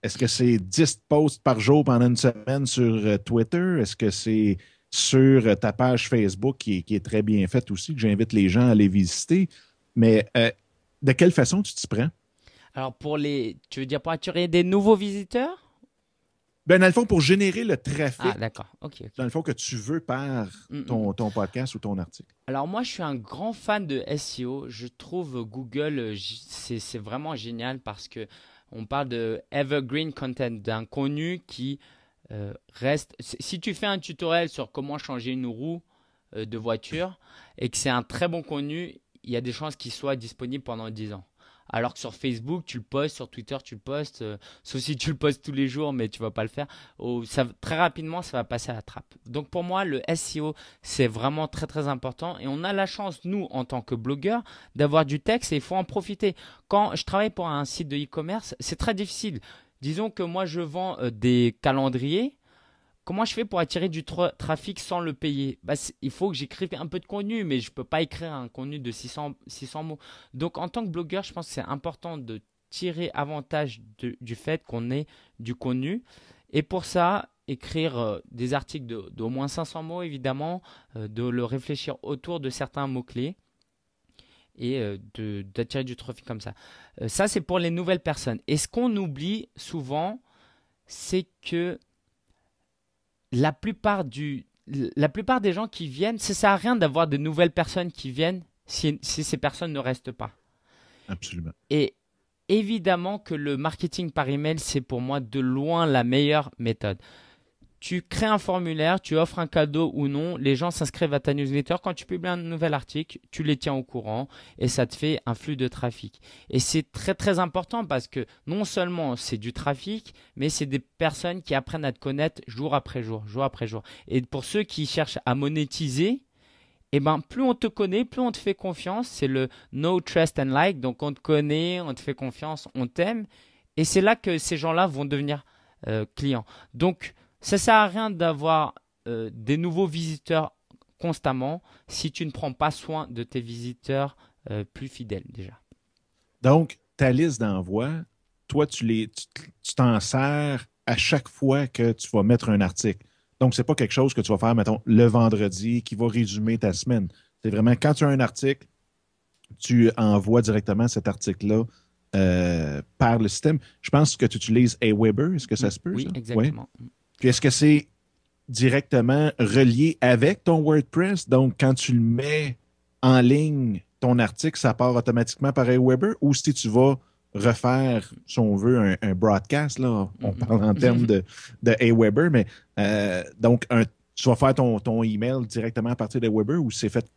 est-ce que c'est 10 posts par jour pendant une semaine sur Twitter? Est-ce que c'est sur ta page Facebook qui est très bien faite aussi, que j'invite les gens à aller visiter? Mais de quelle façon tu t'y prends? Alors tu veux dire pour attirer des nouveaux visiteurs? Ben, dans le fond, pour générer le trafic, Ah, d'accord. Ok, ok. dans le fond, que tu veux par Mm, mm, mm. ton podcast ou ton article. Alors moi, je suis un grand fan de SEO. Je trouve Google, c'est vraiment génial parce que on parle de evergreen content, d'un contenu qui reste. Si tu fais un tutoriel sur comment changer une roue de voiture et que c'est un très bon contenu, il y a des chances qu'il soit disponible pendant 10 ans. Alors que sur Facebook, tu le postes, sur Twitter, tu le postes, sauf si tu le postes tous les jours, mais tu vas pas le faire. Très rapidement, ça va passer à la trappe. Donc pour moi, le SEO, c'est vraiment très très important. Et on a la chance, nous, en tant que blogueurs, d'avoir du texte et il faut en profiter. Quand je travaille pour un site de e-commerce, c'est très difficile. Disons que moi, je vends des calendriers. Comment je fais pour attirer du trafic sans le payer? Il faut que j'écrive un peu de contenu, mais je ne peux pas écrire un contenu de 600 mots. Donc, en tant que blogueur, je pense que c'est important de tirer avantage du fait qu'on ait du contenu. Et pour ça, écrire des articles d'au moins 500 mots, évidemment, de le réfléchir autour de certains mots-clés et d'attirer du trafic comme ça. Ça, c'est pour les nouvelles personnes. Et ce qu'on oublie souvent, c'est que la plupart des gens qui viennent, ça sert à rien d'avoir de nouvelles personnes qui viennent si ces personnes ne restent pas. Absolument. Et évidemment que le marketing par email, c'est pour moi de loin la meilleure méthode. Tu crées un formulaire, tu offres un cadeau ou non, les gens s'inscrivent à ta newsletter. Quand tu publies un nouvel article, tu les tiens au courant et ça te fait un flux de trafic. Et c'est très très important parce que non seulement c'est du trafic, mais c'est des personnes qui apprennent à te connaître jour après jour, jour après jour. Et pour ceux qui cherchent à monétiser, eh ben, plus on te connaît, plus on te fait confiance. C'est le know, trust and like. Donc on te connaît, on te fait confiance, on t'aime. Et c'est là que ces gens-là vont devenir clients. Donc ça sert à rien d'avoir des nouveaux visiteurs constamment si tu ne prends pas soin de tes visiteurs plus fidèles déjà. Donc, ta liste d'envoi, toi, tu t'en sers à chaque fois que tu vas mettre un article. Donc, c'est pas quelque chose que tu vas faire, mettons, le vendredi qui va résumer ta semaine. C'est vraiment quand tu as un article, tu envoies directement cet article-là par le système. Je pense que tu utilises Aweber. Est-ce que ça se peut, Oui, ça? Oui. exactement. Puis est-ce que c'est directement relié avec ton WordPress? Donc, quand tu le mets en ligne, ton article, ça part automatiquement par Aweber? Ou si tu vas refaire, si on veut, un broadcast, là, on parle en termes de Aweber, mais donc, tu vas faire ton email directement à partir d'Aweber ou c'est fait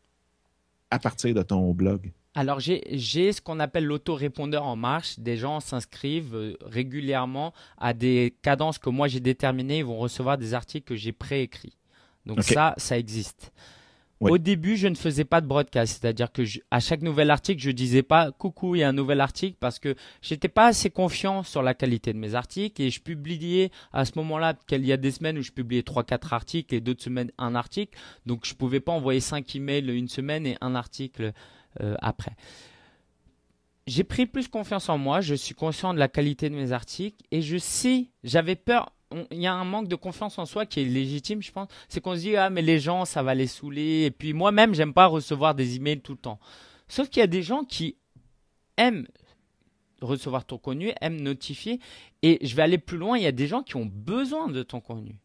à partir de ton blog? Alors, j'ai ce qu'on appelle l'autorépondeur en marche. Des gens s'inscrivent régulièrement à des cadences que moi j'ai déterminées. Ils vont recevoir des articles que j'ai préécrits. Donc OK. ça existe. Oui. Au début, je ne faisais pas de broadcast, c'est-à-dire que à chaque nouvel article, je disais pas coucou, il y a un nouvel article parce que j'étais pas assez confiant sur la qualité de mes articles et je publiais à ce moment-là, il y a des semaines où je publiais 3-4 articles et d'autres semaines un article. Donc je pouvais pas envoyer 5 emails une semaine et un article après. J'ai pris plus confiance en moi, je suis conscient de la qualité de mes articles et je sais, j'avais peur. Il y a un manque de confiance en soi qui est légitime, je pense. C'est qu'on se dit, ah, mais les gens, ça va les saouler. Et puis moi-même, j'aime pas recevoir des emails tout le temps. Sauf qu'il y a des gens qui aiment recevoir ton contenu, aiment notifier. Et je vais aller plus loin, il y a des gens qui ont besoin de ton contenu.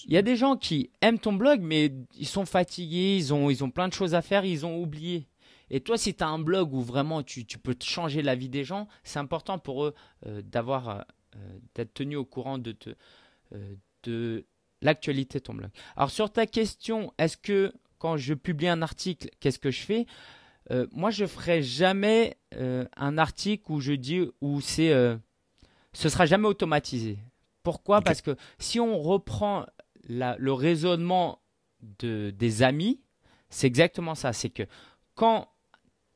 Il y a des gens qui aiment ton blog, mais ils sont fatigués, ils ont plein de choses à faire, ils ont oublié. Et toi, si tu as un blog où vraiment tu peux changer la vie des gens, c'est important pour eux d'être tenu au courant de l'actualité de ton blog. Alors sur ta question, est-ce que quand je publie un article, qu'est-ce que je fais? Moi, je ferai jamais un article où je dis ce sera jamais automatisé. Pourquoi? OK. Parce que si on reprend le raisonnement des amis, c'est exactement ça. C'est que quand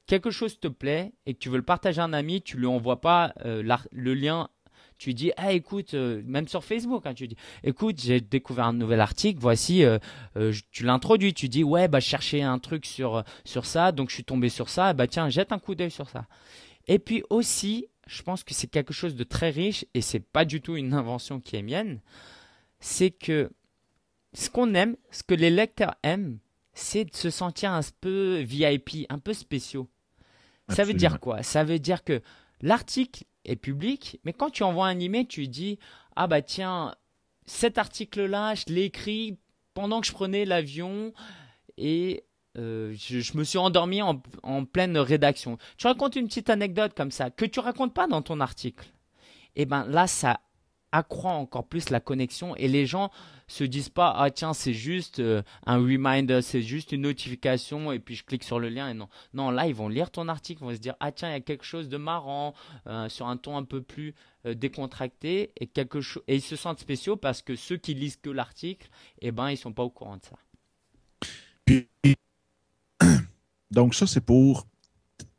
quelque chose te plaît et que tu veux le partager à un ami, tu lui envoies pas le lien. Tu dis, ah écoute, même sur Facebook, hein, tu dis, écoute, j'ai découvert un nouvel article, voici, tu l'introduis, tu dis, ouais, bah je cherchais un truc sur ça, donc je suis tombé sur ça, bah tiens, jette un coup d'œil sur ça. Et puis aussi, je pense que c'est quelque chose de très riche et c'est pas du tout une invention qui est mienne, c'est que ce qu'on aime, ce que les lecteurs aiment, c'est de se sentir un peu VIP, un peu spéciaux. Ça veut dire Absolument. quoi? Ça veut dire que l'article est public, mais quand tu envoies un email, tu dis, ah bah tiens, cet article-là, je l'ai écrit pendant que je prenais l'avion et je me suis endormi en pleine rédaction. Tu racontes une petite anecdote comme ça, que tu racontes pas dans ton article. Et ben là, ça accroît encore plus la connexion et les gens se disent pas, ah tiens, c'est juste un reminder, c'est juste une notification et puis je clique sur le lien et non. Non, là, ils vont lire ton article, ils vont se dire, ah tiens, il y a quelque chose de marrant sur un ton un peu plus décontracté et ils se sentent spéciaux parce que ceux qui lisent que l'article, eh ben, ils sont pas au courant de ça. Puis, donc, ça, c'est pour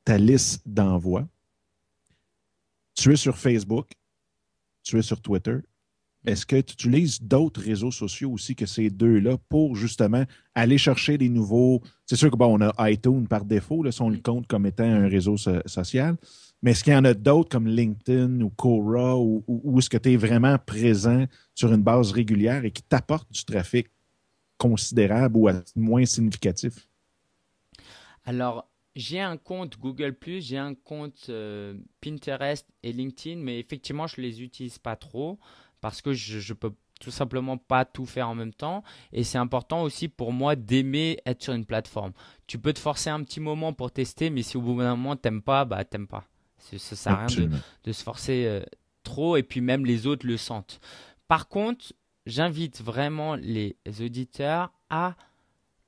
ta liste d'envoi. Tu es sur Facebook, tu es sur Twitter. Est-ce que tu utilises d'autres réseaux sociaux aussi que ces deux-là pour justement aller chercher des nouveaux. C'est sûr que bon, on a iTunes par défaut, là, si on le compte comme étant un réseau social. Mais est-ce qu'il y en a d'autres comme LinkedIn ou Quora ou est-ce que tu es vraiment présent sur une base régulière et qui t'apporte du trafic considérable ou moins significatif? Alors, j'ai un compte Google+, j'ai un compte Pinterest et LinkedIn, mais effectivement, je les utilise pas trop parce que je peux tout simplement pas tout faire en même temps. Et c'est important aussi pour moi d'aimer être sur une plateforme. Tu peux te forcer un petit moment pour tester, mais si au bout d'un moment t'aimes pas, bah t'aimes pas. Ça sert à rien Absolument. de se forcer trop et puis même les autres le sentent. Par contre, j'invite vraiment les auditeurs à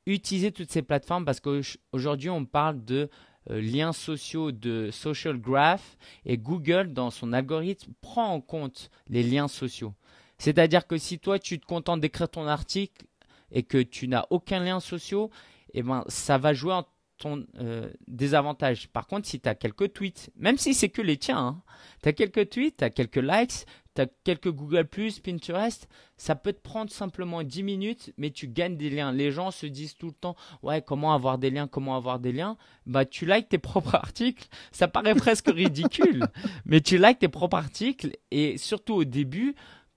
utiliser toutes ces plateformes parce qu'aujourd'hui on parle de liens sociaux, de social graph et Google dans son algorithme prend en compte les liens sociaux. C'est-à-dire que si toi tu te contentes d'écrire ton article et que tu n'as aucun lien social, eh ben ça va jouer ton désavantage. Par contre, si tu as quelques tweets, même si c'est que les tiens, tu as quelques tweets, tu as quelques likes, tu as quelques Google+, Pinterest, ça peut te prendre simplement 10 minutes, mais tu gagnes des liens. Les gens se disent tout le temps, ouais, comment avoir des liens, comment avoir des liens. Bah, tu likes tes propres articles. Ça paraît presque ridicule, mais tu likes tes propres articles et surtout au début,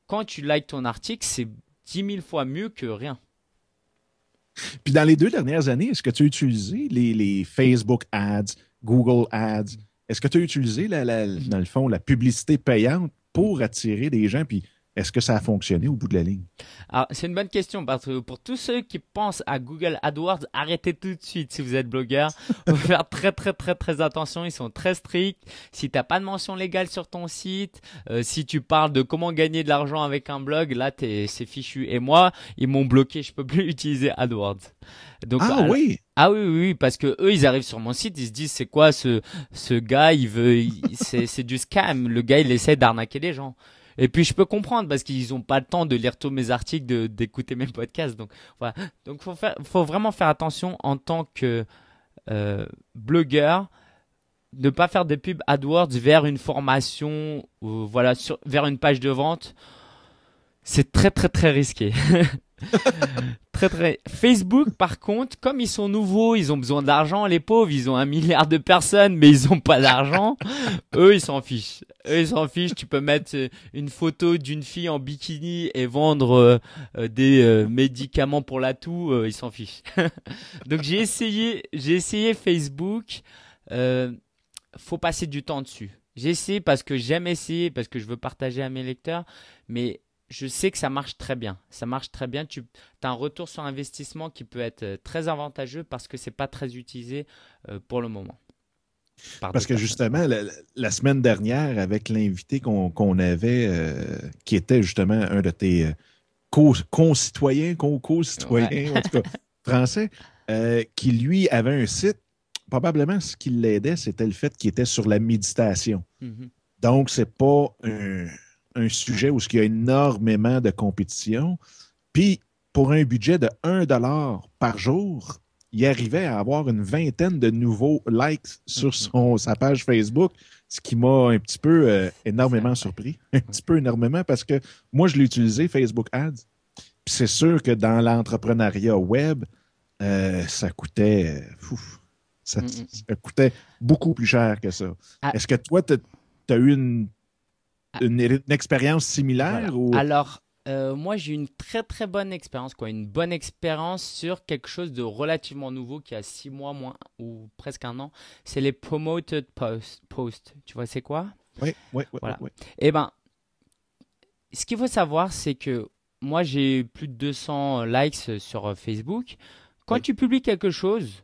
quand tu likes ton article, c'est 10 000 fois mieux que rien. Puis dans les 2 dernières années, est-ce que tu as utilisé les Facebook Ads, Google Ads? Est-ce que tu as utilisé, dans le fond, la publicité payante pour attirer des gens? Puis est-ce que ça a fonctionné au bout de la ligne? Alors, c'est une bonne question parce que pour tous ceux qui pensent à Google AdWords, arrêtez tout de suite si vous êtes blogueur. Faut faire très très très très attention, ils sont très stricts. Si t'as pas de mention légale sur ton site, si tu parles de comment gagner de l'argent avec un blog, là c'est fichu. Et moi, ils m'ont bloqué, je peux plus utiliser AdWords. Donc Ah oui! ah oui, oui, oui, parce que eux, ils arrivent sur mon site, ils se disent c'est quoi ce gars, c'est du scam. Le gars, il essaie d'arnaquer les gens. Et puis je peux comprendre parce qu'ils ont pas le temps de lire tous mes articles, d'écouter mes podcasts. Donc voilà. Donc faut vraiment faire attention en tant que blogueur, ne pas faire des pubs AdWords vers une formation ou voilà vers une page de vente. C'est très très très risqué. Très très. Facebook, par contre, comme ils sont nouveaux, ils ont besoin d'argent, les pauvres, ils ont 1 milliard de personnes, mais ils ont pas d'argent. Eux, ils s'en fichent. Eux, ils s'en fichent. Tu peux mettre une photo d'une fille en bikini et vendre des médicaments pour la toux. Ils s'en fichent. Donc j'ai essayé Facebook. Faut passer du temps dessus. J'ai essayé parce que j'aime essayer, parce que je veux partager à mes lecteurs, mais je sais que ça marche très bien. Ça marche très bien. Tu as un retour sur investissement qui peut être très avantageux parce que c'est pas très utilisé pour le moment. Parce que justement, la semaine dernière, avec l'invité qu'on avait, qui était justement un de tes concitoyens, co-citoyens, Ouais. en tout cas français, qui lui avait un site, probablement ce qui l'aidait, c'était le fait qu'il était sur la méditation. Mhm. Donc, c'est pas un sujet où il y a énormément de compétition. Puis, pour un budget de 1 $ par jour, il arrivait à avoir une vingtaine de nouveaux likes sur sa page Facebook, ce qui m'a un petit peu énormément surpris. Un petit peu énormément parce que moi, je l'ai utilisé, Facebook Ads. Puis c'est sûr que dans l'entrepreneuriat web, ça coûtait, ça coûtait beaucoup plus cher que ça. Ah, Est-ce que toi, tu as eu ah, une expérience voilà. similaire ou... Alors, moi, j'ai eu une très très bonne expérience, quoi. Une bonne expérience sur quelque chose de relativement nouveau qui a 6 mois moins ou presque un an. C'est les promoted posts. Tu vois, c'est quoi? Oui, oui, oui, Voilà. oui. Eh ben, ce qu'il faut savoir, c'est que moi, j'ai plus de 200 likes sur Facebook. Quand Oui. tu publies quelque chose,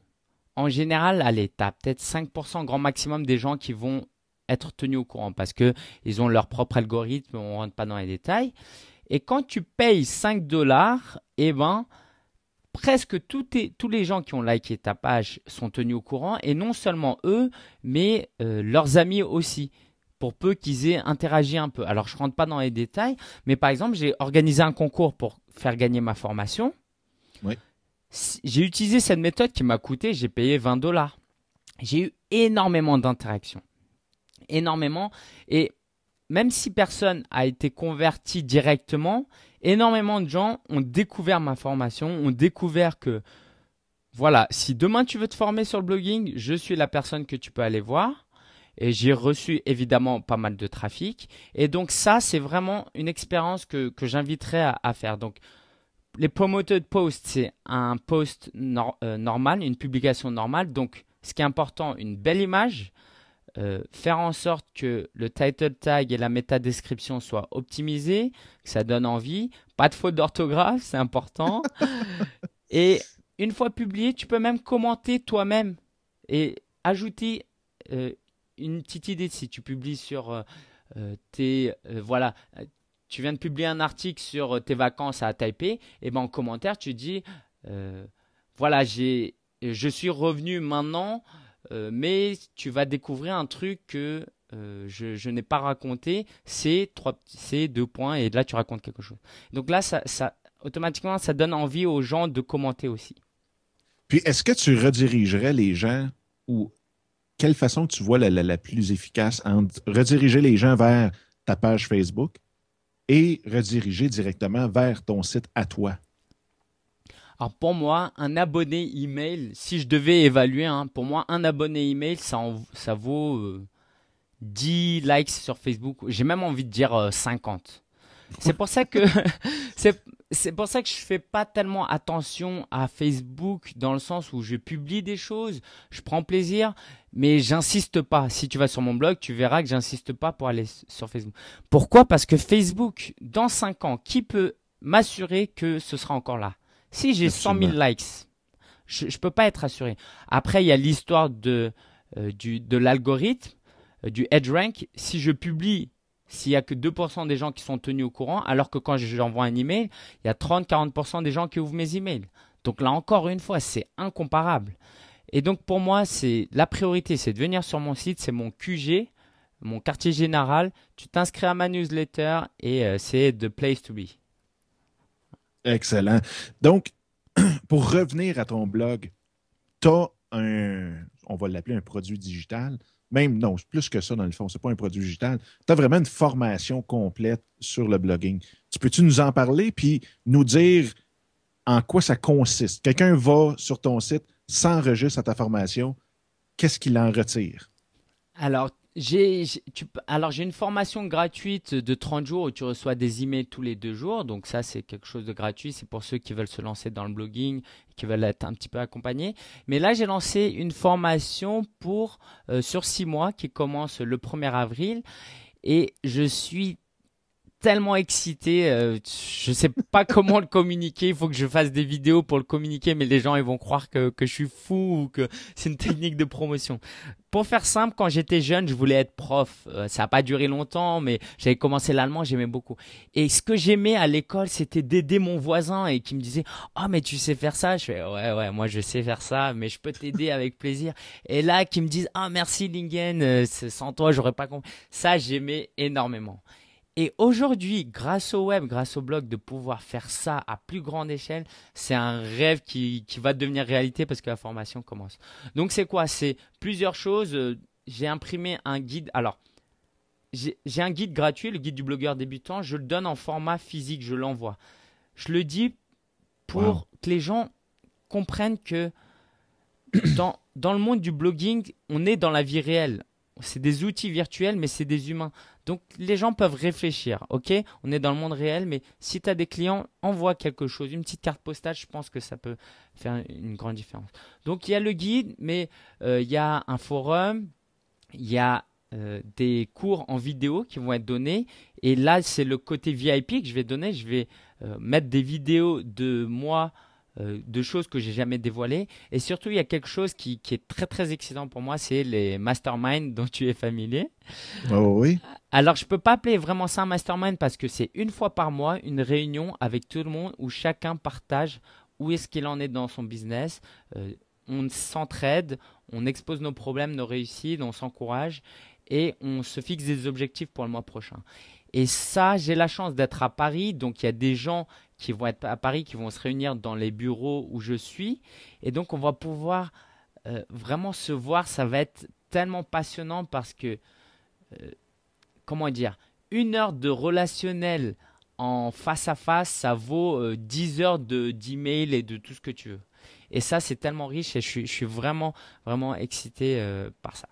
en général, allez, tu as peut-être 5% grand maximum des gens qui vont être tenus au courant parce que ils ont leur propre algorithme, on ne rentre pas dans les détails. Et quand tu payes 5 $, eh ben, presque tous les gens qui ont liké ta page sont tenus au courant et non seulement eux, mais leurs amis aussi pour peu qu'ils aient interagi un peu. Alors, je ne rentre pas dans les détails, mais par exemple, j'ai organisé un concours pour faire gagner ma formation. Oui. J'ai utilisé cette méthode qui m'a coûté, j'ai payé 20 $. J'ai eu énormément d'interactions. Énormément. Et même si personne a été converti directement, énormément de gens ont découvert ma formation, ont découvert que, voilà, si demain tu veux te former sur le blogging, je suis la personne que tu peux aller voir. Et j'ai reçu évidemment pas mal de trafic. Et donc ça, c'est vraiment une expérience que j'inviterais à faire. Donc les promoted posts, c'est un post normal, une publication normale. Donc ce qui est important, une belle image, faire en sorte que le title tag et la méta description soient optimisés, que ça donne envie. Pas de faute d'orthographe, c'est important. Et une fois publié, tu peux même commenter toi-même et ajouter une petite idée. Si tu publies sur voilà, tu viens de publier un article sur tes vacances à Taipei, et ben en commentaire tu dis voilà, je suis revenu maintenant, mais tu vas découvrir un truc que je n'ai pas raconté. C'est 2 points et là tu racontes quelque chose. Donc là, automatiquement, ça donne envie aux gens de commenter aussi. Puis, est-ce que tu redirigerais les gens ou quelle façon tu vois la plus efficace entre rediriger les gens vers ta page Facebook et rediriger directement vers ton site à toi? Alors pour moi, un abonné email, si je devais évaluer, hein, pour moi, un abonné email, ça vaut 10 likes sur Facebook. J'ai même envie de dire 50. C'est pour ça que c'est c'est pour ça que je fais pas tellement attention à Facebook dans le sens où je publie des choses, je prends plaisir, mais j'insiste pas. Si tu vas sur mon blog, tu verras que j'insiste pas pour aller sur Facebook. Pourquoi? Parce que Facebook, dans 5 ans, qui peut m'assurer que ce sera encore là? Si j'ai 100 000 Absolument. likes, je peux pas être assuré. Après, il y a l'histoire de l'algorithme, du EdgeRank. Si je publie, s'il y a que 2% des gens qui sont tenus au courant, alors que quand j'envoie un email, il y a 30-40% des gens qui ouvrent mes emails. Donc là encore une fois, c'est incomparable. Et donc pour moi, c'est la priorité, c'est de venir sur mon site, c'est mon QG, mon quartier général. Tu t'inscris à ma newsletter et c'est the place to be. Excellent. Donc, pour revenir à ton blog, tu as on va l'appeler un produit digital. Même, non, c'est plus que ça dans le fond, c'est pas un produit digital. Tu as vraiment une formation complète sur le blogging. Tu peux-tu nous en parler puis nous dire en quoi ça consiste? Quelqu'un va sur ton site, s'enregistre à ta formation, qu'est-ce qu'il en retire? Alors, j'ai une formation gratuite de 30 jours où tu reçois des emails tous les 2 jours. Donc ça, c'est quelque chose de gratuit. C'est pour ceux qui veulent se lancer dans le blogging, qui veulent être un petit peu accompagnés. Mais là, j'ai lancé une formation sur 6 mois qui commence le 1er avril. Et je suis tellement excité, je sais pas comment le communiquer, il faut que je fasse des vidéos pour le communiquer, mais les gens ils vont croire que je suis fou ou que c'est une technique de promotion. Pour faire simple, quand j'étais jeune, je voulais être prof. Ça n'a pas duré longtemps, mais j'avais commencé l'allemand, j'aimais beaucoup. Et ce que j'aimais à l'école, c'était d'aider mon voisin et qui me disait, oh mais tu sais faire ça? Je fais, ouais, moi je sais faire ça, mais je peux t'aider avec plaisir. Et là, qui me disent, ah merci Lingen, sans toi j'aurais pas compris. Ça, j'aimais énormément. Et aujourd'hui, grâce au web, grâce au blog, de pouvoir faire ça à plus grande échelle, c'est un rêve qui va devenir réalité parce que la formation commence. Donc c'est quoi? C'est plusieurs choses. J'ai imprimé un guide. Alors, j'ai un guide gratuit, le guide du blogueur débutant. Je le donne en format physique, je l'envoie. Je le dis Wow. pour que les gens comprennent que dans le monde du blogging, on est dans la vie réelle. C'est des outils virtuels, mais c'est des humains. Donc les gens peuvent réfléchir, ok? On est dans le monde réel, mais si tu as des clients, envoie quelque chose, une petite carte postale, je pense que ça peut faire une grande différence. Donc il y a le guide, mais il y a un forum, il y a des cours en vidéo qui vont être donnés. Et là, c'est le côté VIP que je vais donner. Je vais mettre des vidéos de moi de choses que j'ai jamais dévoilées. Et surtout, il y a quelque chose qui est très très excitant pour moi, c'est les masterminds dont tu es familier. Oh oui. Alors, je peux pas appeler vraiment ça un mastermind parce que c'est une fois par mois une réunion avec tout le monde où chacun partage où est-ce qu'il en est dans son business. On s'entraide, on expose nos problèmes, nos réussites, on s'encourage et on se fixe des objectifs pour le mois prochain. Et ça, j'ai la chance d'être à Paris, donc il y a des gens qui vont être à Paris, qui vont se réunir dans les bureaux où je suis, et donc on va pouvoir vraiment se voir. Ça va être tellement passionnant parce que, comment dire, 1 heure de relationnel en face à face, ça vaut 10 heures d'email et de tout ce que tu veux. Et ça, c'est tellement riche et je suis vraiment, vraiment excité par ça.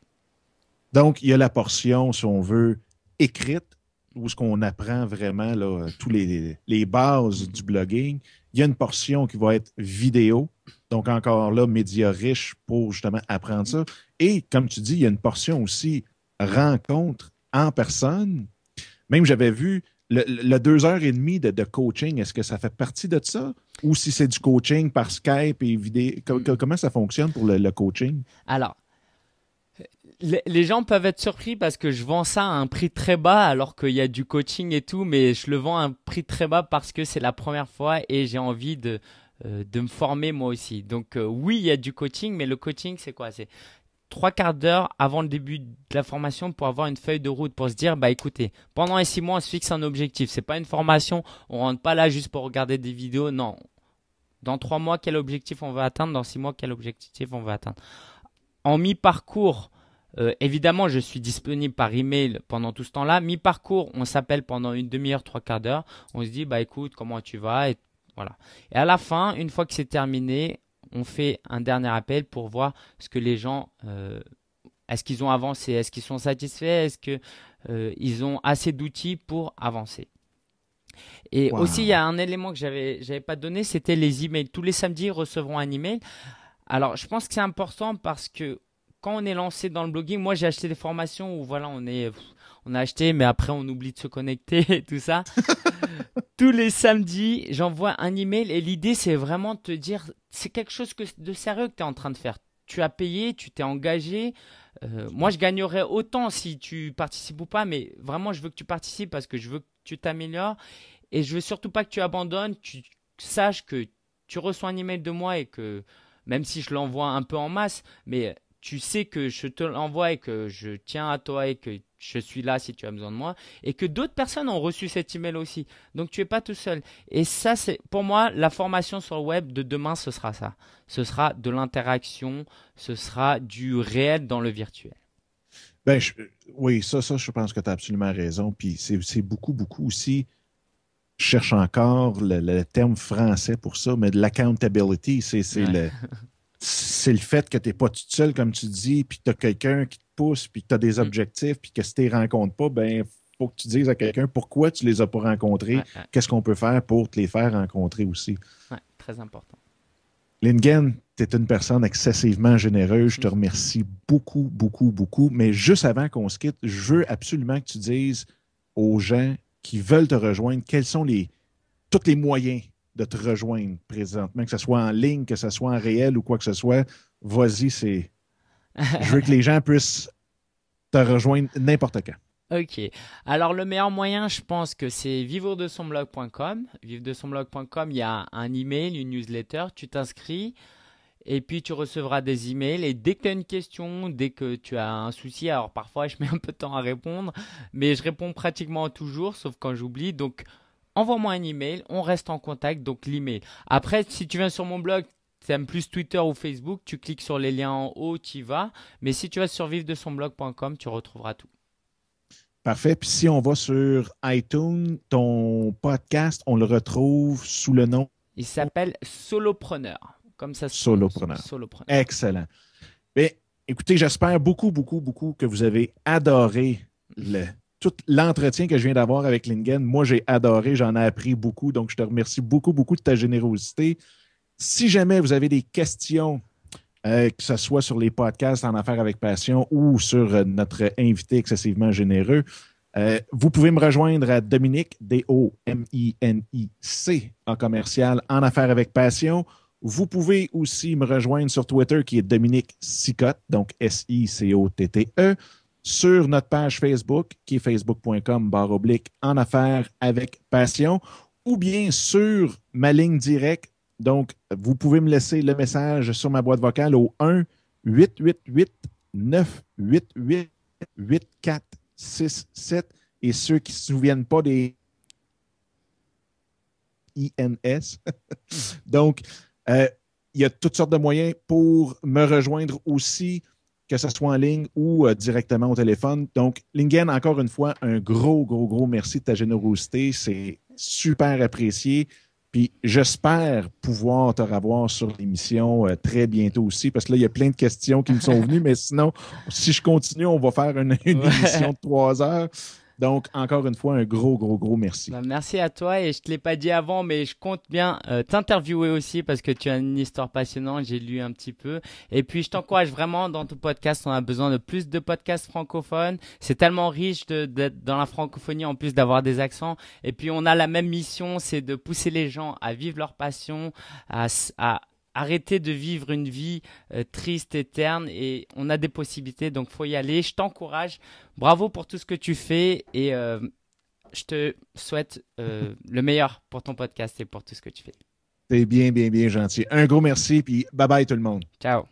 Donc, il y a la portion, si on veut, écrite, où ce qu'on apprend vraiment là, tous les bases du blogging. Il y a une portion qui va être vidéo, donc encore là, média riche pour justement apprendre ça. Et comme tu dis, il y a une portion aussi rencontre en personne. Même j'avais vu le 2 heures et demie de coaching, est-ce que ça fait partie de ça? Ou si c'est du coaching par Skype et vidéo, comment ça fonctionne pour le coaching? Alors, les gens peuvent être surpris parce que je vends ça à un prix très bas alors qu'il y a du coaching et tout, mais je le vends à un prix très bas parce que c'est la première fois et j'ai envie de me former moi aussi. Donc oui, il y a du coaching, mais le coaching c'est quoi? C'est 3 quarts d'heure avant le début de la formation pour avoir une feuille de route, pour se dire, bah écoutez, pendant les 6 mois, on se fixe un objectif. C'est pas une formation, on rentre pas là juste pour regarder des vidéos, non. Dans 3 mois, quel objectif on va atteindre? Dans 6 mois, quel objectif on va atteindre? En mi-parcours, évidemment, je suis disponible par email pendant tout ce temps-là. Mi-parcours, on s'appelle pendant une demi-heure, 3/4 d'heure. On se dit, bah écoute, comment tu vas? Et voilà. Et à la fin, une fois que c'est terminé, on fait un dernier appel pour voir ce que les gens, est-ce qu'ils ont avancé, est-ce qu'ils sont satisfaits, est-ce que ils ont assez d'outils pour avancer. Et aussi, il y Wow. a un élément que j'avais pas donné, c'était les emails. Tous les samedis, ils recevront un email. Alors, je pense que c'est important parce que quand on est lancé dans le blogging, moi j'ai acheté des formations où voilà, on a acheté, mais après on oublie de se connecter et tout ça. Tous les samedis, j'envoie un email et l'idée c'est vraiment de te dire, c'est quelque chose de sérieux que tu es en train de faire. Tu as payé, tu t'es engagé. Moi, je gagnerais autant si tu participes ou pas, mais vraiment, je veux que tu participes parce que je veux que tu t'améliores et je veux surtout pas que tu abandonnes. Tu saches que tu reçois un email de moi et que même si je l'envoie un peu en masse, mais tu sais que je te l'envoie et que je tiens à toi et que je suis là si tu as besoin de moi et que d'autres personnes ont reçu cet email aussi. Donc tu es pas tout seul. Et ça, c'est pour moi la formation sur le web de demain, ce sera ça. Ce sera de l'interaction, ce sera du réel dans le virtuel. Ben, oui, ça, je pense que tu as absolument raison. Puis c'est beaucoup, beaucoup aussi. Je cherche encore le terme français pour ça, mais de l'accountability, Ouais. c'est le fait que tu n'es pas tout seul, comme tu dis, puis tu as quelqu'un qui te pousse, puis que tu as des Mm. objectifs, puis que si tu ne les rencontres pas, ben faut que tu dises à quelqu'un pourquoi tu ne les as pas rencontrés, Ouais, ouais, qu'est-ce qu'on peut faire pour te les faire rencontrer aussi. ouais, très important. Lingen, tu es une personne excessivement généreuse. Je te remercie beaucoup, beaucoup, beaucoup. Mais juste avant qu'on se quitte, je veux absolument que tu dises aux gens qui veulent te rejoindre quels sont tous les moyens de te rejoindre présentement, que ce soit en ligne, que ce soit en réel ou quoi que ce soit. Vas-y, je veux que les gens puissent te rejoindre n'importe quand. Ok. Alors, le meilleur moyen, je pense que c'est vivredesonblog.com. Vivredesonblog.com, il y a un email, une newsletter. Tu t'inscris et puis tu recevras des emails. Et dès que tu as une question, dès que tu as un souci, alors parfois je mets un peu de temps à répondre, mais je réponds pratiquement toujours, sauf quand j'oublie. Donc, envoie-moi un email, on reste en contact. Donc, l'email. Après, si tu viens sur mon blog, tu aimes plus Twitter ou Facebook, tu cliques sur les liens en haut, tu y vas. Mais si tu vas sur vivredesonblog.com, tu retrouveras tout. Parfait. Puis si on va sur iTunes, ton podcast, on le retrouve sous le nom Il s'appelle Solopreneur, comme ça se prononce. Solopreneur. Solopreneur. Excellent. Bien, écoutez, j'espère beaucoup, beaucoup, beaucoup que vous avez adoré tout l'entretien que je viens d'avoir avec Lingen. Moi, j'ai adoré, j'en ai appris beaucoup, donc je te remercie beaucoup, beaucoup de ta générosité. Si jamais vous avez des questions, que ce soit sur les podcasts en Affaires avec Passion ou sur notre invité excessivement généreux, vous pouvez me rejoindre à Dominique, Dominic, en commercial, en Affaires avec Passion. Vous pouvez aussi me rejoindre sur Twitter qui est Dominique Sicotte, donc Sicotte, sur notre page Facebook qui est facebook.com// en Affaires avec Passion, ou bien sur ma ligne directe. Donc, vous pouvez me laisser le message sur ma boîte vocale au 1-888-988-8467. Et ceux qui ne se souviennent pas des INS. Donc, il y a toutes sortes de moyens pour me rejoindre aussi, que ce soit en ligne ou directement au téléphone. Donc, Lingen, encore une fois, un gros, gros, gros merci de ta générosité. C'est super apprécié. Puis j'espère pouvoir te revoir sur l'émission très bientôt aussi, parce que là, il y a plein de questions qui me sont venues, mais sinon, si je continue, on va faire une émission de 3 heures. Donc, encore une fois, un gros, gros, gros merci. Bah, merci à toi et je te l'ai pas dit avant, mais je compte bien t'interviewer aussi parce que tu as une histoire passionnante. J'ai lu un petit peu et puis je t'encourage vraiment dans ton podcast. On a besoin de plus de podcasts francophones. C'est tellement riche d'être dans la francophonie en plus d'avoir des accents. Et puis on a la même mission, c'est de pousser les gens à vivre leur passion, à arrêter de vivre une vie triste et terne et on a des possibilités donc faut y aller. Je t'encourage. Bravo pour tout ce que tu fais et je te souhaite le meilleur pour ton podcast et pour tout ce que tu fais. C'est bien, bien, bien gentil. Un gros merci, puis bye bye tout le monde. Ciao.